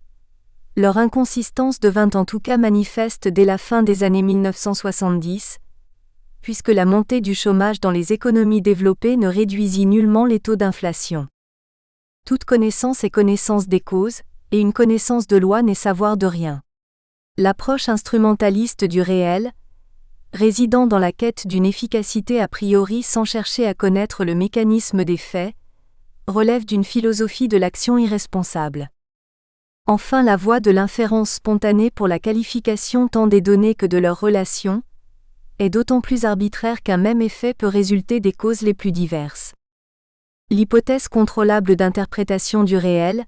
leur inconsistance devint en tout cas manifeste dès la fin des années 1970, puisque la montée du chômage dans les économies développées ne réduisit nullement les taux d'inflation. Toute connaissance est connaissance des causes, et une connaissance de loi n'est savoir de rien. L'approche instrumentaliste du réel, résidant dans la quête d'une efficacité a priori sans chercher à connaître le mécanisme des faits, relève d'une philosophie de l'action irresponsable. Enfin, la voie de l'inférence spontanée pour la qualification tant des données que de leurs relations est d'autant plus arbitraire qu'un même effet peut résulter des causes les plus diverses. L'hypothèse contrôlable d'interprétation du réel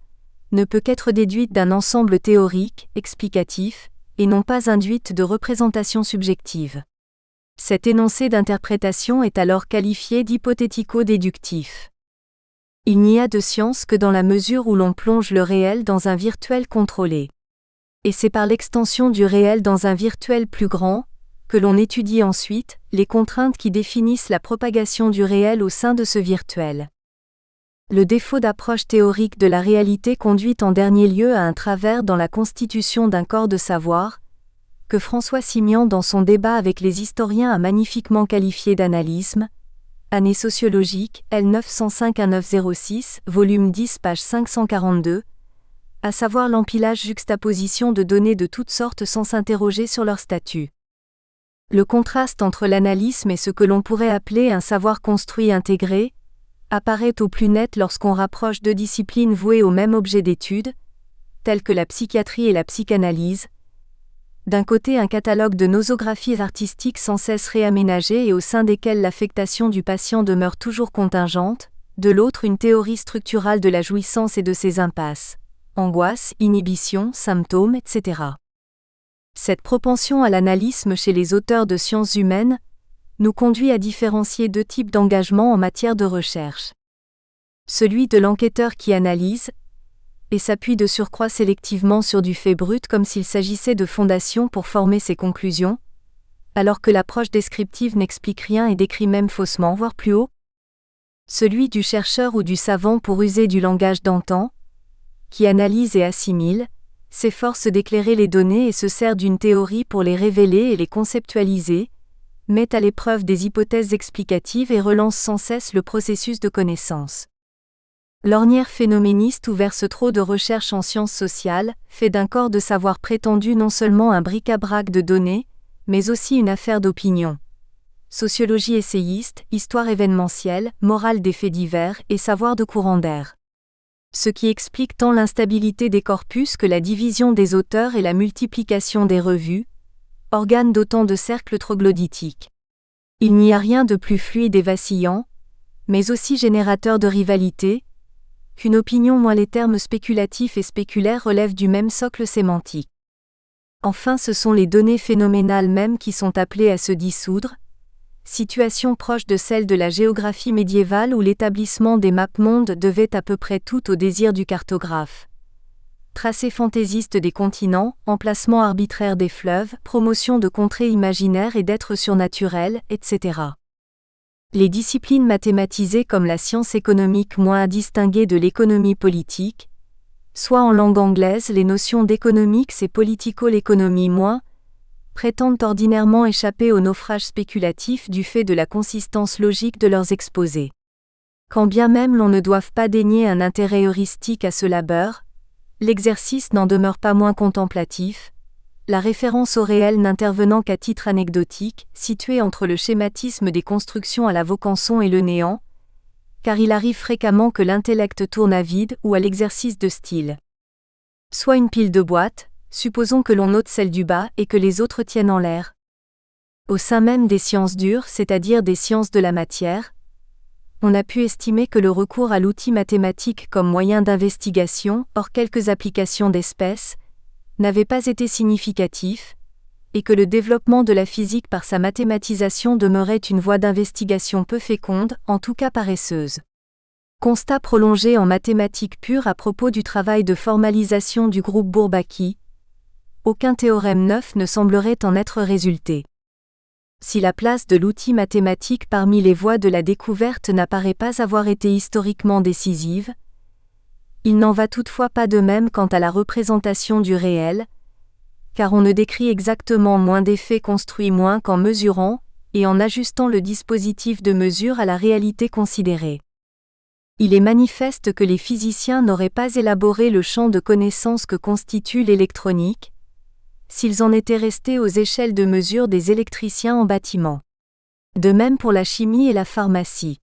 ne peut qu'être déduite d'un ensemble théorique, explicatif, et non pas induite de représentations subjectives. Cet énoncé d'interprétation est alors qualifié d'hypothético-déductif. Il n'y a de science que dans la mesure où l'on plonge le réel dans un virtuel contrôlé. Et c'est par l'extension du réel dans un virtuel plus grand, que l'on étudie ensuite les contraintes qui définissent la propagation du réel au sein de ce virtuel. Le défaut d'approche théorique de la réalité conduit en dernier lieu à un travers dans la constitution d'un corps de savoir, que François Simian dans son débat avec les historiens a magnifiquement qualifié d'analysme, Année sociologique, L905-1906, volume 10, page 542, à savoir l'empilage juxtaposition de données de toutes sortes sans s'interroger sur leur statut. Le contraste entre l'analysme et ce que l'on pourrait appeler un savoir construit intégré, apparaît au plus net lorsqu'on rapproche deux disciplines vouées au même objet d'étude, telles que la psychiatrie et la psychanalyse. D'un côté un catalogue de nosographies artistiques sans cesse réaménagées et au sein desquelles l'affectation du patient demeure toujours contingente, de l'autre une théorie structurale de la jouissance et de ses impasses, angoisse, inhibition, symptômes, etc. Cette propension à l'analysme chez les auteurs de sciences humaines nous conduit à différencier deux types d'engagement en matière de recherche. Celui de l'enquêteur qui analyse, et s'appuie de surcroît sélectivement sur du fait brut comme s'il s'agissait de fondations pour former ses conclusions, alors que l'approche descriptive n'explique rien et décrit même faussement, voire plus haut. Celui du chercheur ou du savant pour user du langage d'antan, qui analyse et assimile, s'efforce d'éclairer les données et se sert d'une théorie pour les révéler et les conceptualiser, met à l'épreuve des hypothèses explicatives et relance sans cesse le processus de connaissance. L'ornière phénoméniste où verse trop de recherches en sciences sociales, fait d'un corps de savoir prétendu non seulement un bric-à-brac de données, mais aussi une affaire d'opinion. Sociologie essayiste, histoire événementielle, morale des faits divers et savoir de courant d'air. Ce qui explique tant l'instabilité des corpus que la division des auteurs et la multiplication des revues, organes d'autant de cercles troglodytiques. Il n'y a rien de plus fluide et vacillant, mais aussi générateur de rivalité, qu'une opinion moins les termes spéculatifs et spéculaires relèvent du même socle sémantique. Enfin, ce sont les données phénoménales mêmes qui sont appelées à se dissoudre, situation proche de celle de la géographie médiévale où l'établissement des mapes-mondes devait à peu près tout au désir du cartographe. Tracé fantaisiste des continents, emplacement arbitraire des fleuves, promotion de contrées imaginaires et d'êtres surnaturels, etc. Les disciplines mathématisées comme la science économique moins à distinguer de l'économie politique, soit en langue anglaise les notions d'économics et politico-l'économie moins, prétendent ordinairement échapper au naufrage spéculatif du fait de la consistance logique de leurs exposés. Quand bien même l'on ne doive pas dénier un intérêt heuristique à ce labeur, l'exercice n'en demeure pas moins contemplatif, la référence au réel n'intervenant qu'à titre anecdotique, situé entre le schématisme des constructions à la Vaucanson et le néant, car il arrive fréquemment que l'intellect tourne à vide ou à l'exercice de style. Soit une pile de boîtes, supposons que l'on ôte celle du bas et que les autres tiennent en l'air. Au sein même des sciences dures, c'est-à-dire des sciences de la matière, on a pu estimer que le recours à l'outil mathématique comme moyen d'investigation, hors quelques applications d'espèces, n'avait pas été significatif, et que le développement de la physique par sa mathématisation demeurait une voie d'investigation peu féconde, en tout cas paresseuse. Constat prolongé en mathématiques pures à propos du travail de formalisation du groupe Bourbaki. Aucun théorème neuf ne semblerait en être résulté. Si la place de l'outil mathématique parmi les voies de la découverte n'apparaît pas avoir été historiquement décisive, il n'en va toutefois pas de même quant à la représentation du réel, car on ne décrit exactement moins d'effets construits moins qu'en mesurant, et en ajustant le dispositif de mesure à la réalité considérée. Il est manifeste que les physiciens n'auraient pas élaboré le champ de connaissances que constitue l'électronique, s'ils en étaient restés aux échelles de mesure des électriciens en bâtiment. De même pour la chimie et la pharmacie.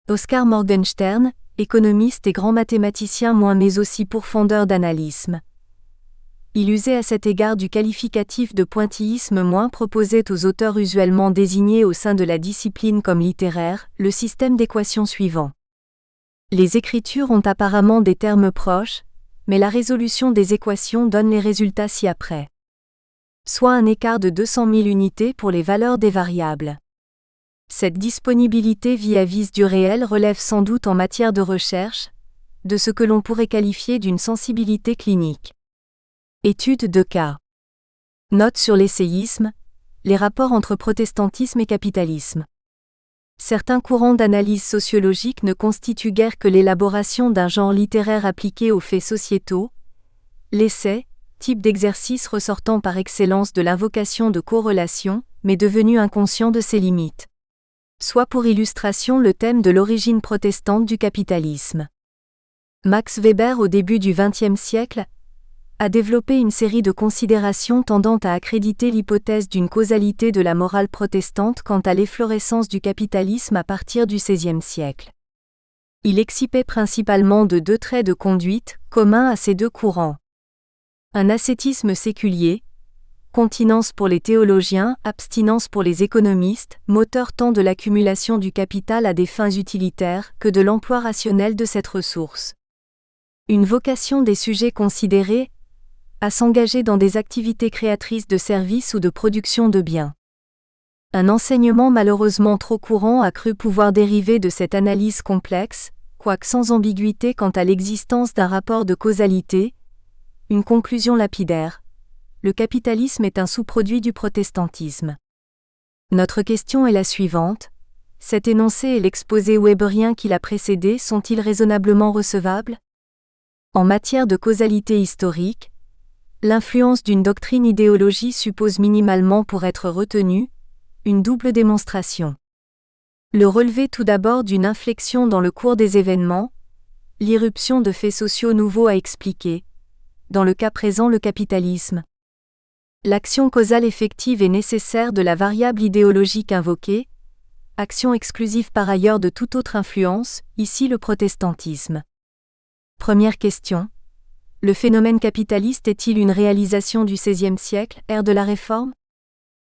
Oskar Morgenstern, économiste et grand mathématicien mais aussi pourfendeur d'analysme. Il usait à cet égard du qualificatif de pointillisme proposé aux auteurs usuellement désignés au sein de la discipline comme littéraire, le système d'équations suivant. Les écritures ont apparemment des termes proches, mais la résolution des équations donne les résultats ci-après. Soit un écart de 200 000 unités pour les valeurs des variables. Cette disponibilité vis-à-vis du réel relève sans doute en matière de recherche, de ce que l'on pourrait qualifier d'une sensibilité clinique. Étude de cas. Note sur l'essayisme, les rapports entre protestantisme et capitalisme. Certains courants d'analyse sociologique ne constituent guère que l'élaboration d'un genre littéraire appliqué aux faits sociétaux, l'essai, type d'exercice ressortant par excellence de l'invocation de corrélation, mais devenu inconscient de ses limites. Soit pour illustration le thème de l'origine protestante du capitalisme. Max Weber au début du XXe siècle a développé une série de considérations tendant à accréditer l'hypothèse d'une causalité de la morale protestante quant à l'efflorescence du capitalisme à partir du XVIe siècle. Il excipait principalement de deux traits de conduite, communs à ces deux courants. Un ascétisme séculier, continence pour les théologiens, abstinence pour les économistes, moteur tant de l'accumulation du capital à des fins utilitaires que de l'emploi rationnel de cette ressource. Une vocation des sujets considérés à s'engager dans des activités créatrices de services ou de production de biens. Un enseignement malheureusement trop courant a cru pouvoir dériver de cette analyse complexe, quoique sans ambiguïté quant à l'existence d'un rapport de causalité, une conclusion lapidaire. Le capitalisme est un sous-produit du protestantisme. Notre question est la suivante. Cet énoncé et l'exposé weberien qui l'a précédé sont-ils raisonnablement recevables ? En matière de causalité historique, l'influence d'une doctrine idéologie suppose minimalement pour être retenue, une double démonstration. Le relevé tout d'abord d'une inflexion dans le cours des événements, l'irruption de faits sociaux nouveaux à expliquer, dans le cas présent le capitalisme. L'action causale effective et nécessaire de la variable idéologique invoquée, action exclusive par ailleurs de toute autre influence, ici le protestantisme. Première question. Le phénomène capitaliste est-il une réalisation du XVIe siècle, ère de la Réforme ?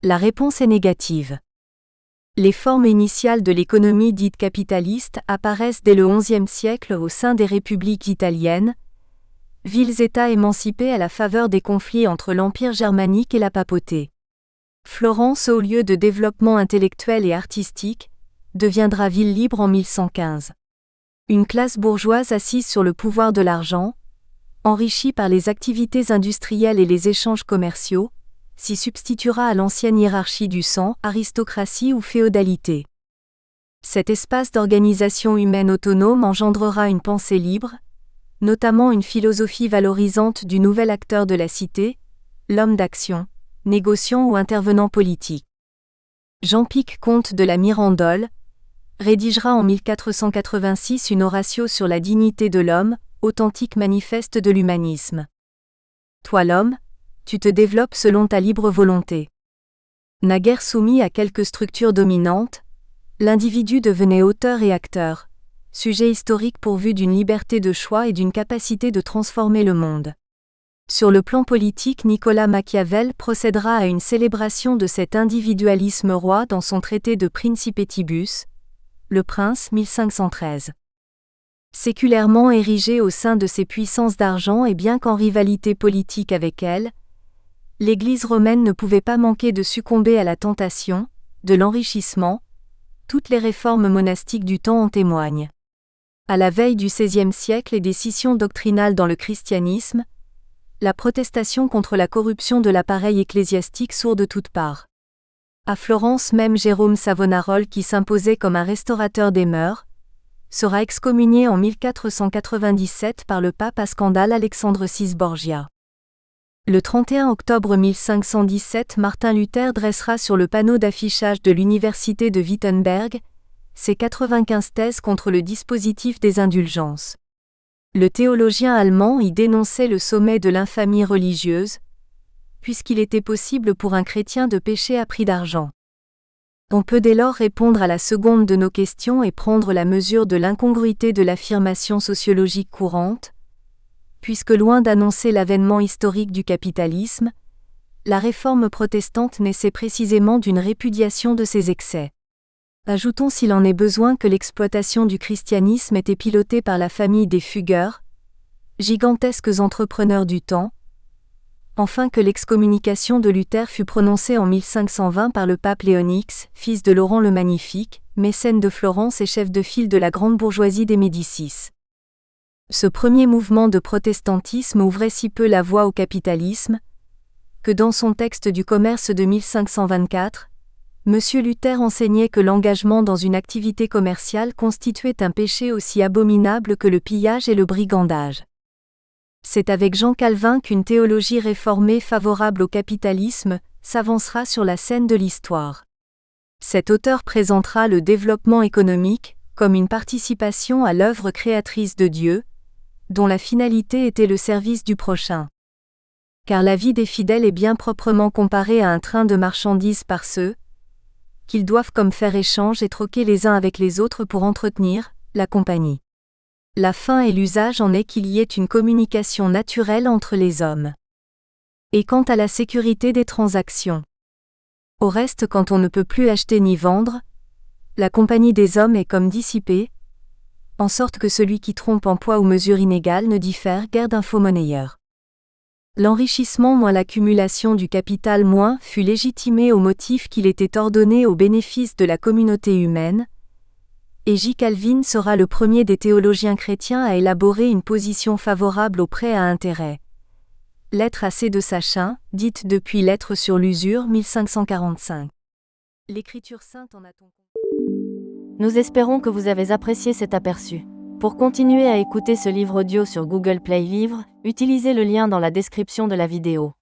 La réponse est négative. Les formes initiales de l'économie dite capitaliste apparaissent dès le XIe siècle au sein des républiques italiennes, villes-États émancipés à la faveur des conflits entre l'Empire germanique et la papauté. Florence, haut lieu de développement intellectuel et artistique, deviendra ville libre en 1115. Une classe bourgeoise assise sur le pouvoir de l'argent, enrichie par les activités industrielles et les échanges commerciaux, s'y substituera à l'ancienne hiérarchie du sang, aristocratie ou féodalité. Cet espace d'organisation humaine autonome engendrera une pensée libre, notamment une philosophie valorisante du nouvel acteur de la cité, l'homme d'action, négociant ou intervenant politique. Jean-Pic, comte de la Mirandole, rédigera en 1486 une oratio sur la dignité de l'homme, authentique manifeste de l'humanisme. Toi l'homme, tu te développes selon ta libre volonté. Naguère soumis à quelques structures dominantes, l'individu devenait auteur et acteur, sujet historique pourvu d'une liberté de choix et d'une capacité de transformer le monde. Sur le plan politique, Nicolas Machiavel procédera à une célébration de cet individualisme roi dans son traité de Principetibus, Le Prince 1513. Séculairement érigée au sein de ses puissances d'argent et bien qu'en rivalité politique avec elle, l'Église romaine ne pouvait pas manquer de succomber à la tentation, de l'enrichissement. Toutes les réformes monastiques du temps en témoignent. À la veille du XVIe siècle et des scissions doctrinales dans le christianisme, la protestation contre la corruption de l'appareil ecclésiastique sourd de toutes parts. À Florence même Jérôme Savonarole, qui s'imposait comme un restaurateur des mœurs, sera excommunié en 1497 par le pape à scandale Alexandre VI Borgia. Le 31 octobre 1517, Martin Luther dressera sur le panneau d'affichage de l'université de Wittenberg ses 95 thèses contre le dispositif des indulgences. Le théologien allemand y dénonçait le sommet de l'infamie religieuse, puisqu'il était possible pour un chrétien de pécher à prix d'argent. On peut dès lors répondre à la seconde de nos questions et prendre la mesure de l'incongruité de l'affirmation sociologique courante, puisque loin d'annoncer l'avènement historique du capitalisme, la réforme protestante naissait précisément d'une répudiation de ses excès. Ajoutons s'il en est besoin que l'exploitation du christianisme était pilotée par la famille des Fugger, gigantesques entrepreneurs du temps, enfin que l'excommunication de Luther fut prononcée en 1520 par le pape Léon X, fils de Laurent le Magnifique, mécène de Florence et chef de file de la grande bourgeoisie des Médicis. Ce premier mouvement de protestantisme ouvrait si peu la voie au capitalisme, que dans son texte du commerce de 1524, M. Luther enseignait que l'engagement dans une activité commerciale constituait un péché aussi abominable que le pillage et le brigandage. C'est avec Jean Calvin qu'une théologie réformée favorable au capitalisme s'avancera sur la scène de l'histoire. Cet auteur présentera le développement économique comme une participation à l'œuvre créatrice de Dieu, dont la finalité était le service du prochain. Car la vie des fidèles est bien proprement comparée à un train de marchandises par ceux qu'ils doivent comme faire échange et troquer les uns avec les autres pour entretenir la compagnie. La fin et l'usage en est qu'il y ait une communication naturelle entre les hommes. Et quant à la sécurité des transactions, au reste, quand on ne peut plus acheter ni vendre, la compagnie des hommes est comme dissipée, en sorte que celui qui trompe en poids ou mesure inégale ne diffère guère d'un faux monnayeur. L'enrichissement moins l'accumulation du capital moins fut légitimé au motif qu'il était ordonné au bénéfice de la communauté humaine, et J. Calvin sera le premier des théologiens chrétiens à élaborer une position favorable au prêt à intérêt. Lettre à C. de Sachin, dite depuis Lettre sur l'usure 1545. L'Écriture sainte en a-t-on. Nous espérons que vous avez apprécié cet aperçu. Pour continuer à écouter ce livre audio sur Google Play Livres, utilisez le lien dans la description de la vidéo.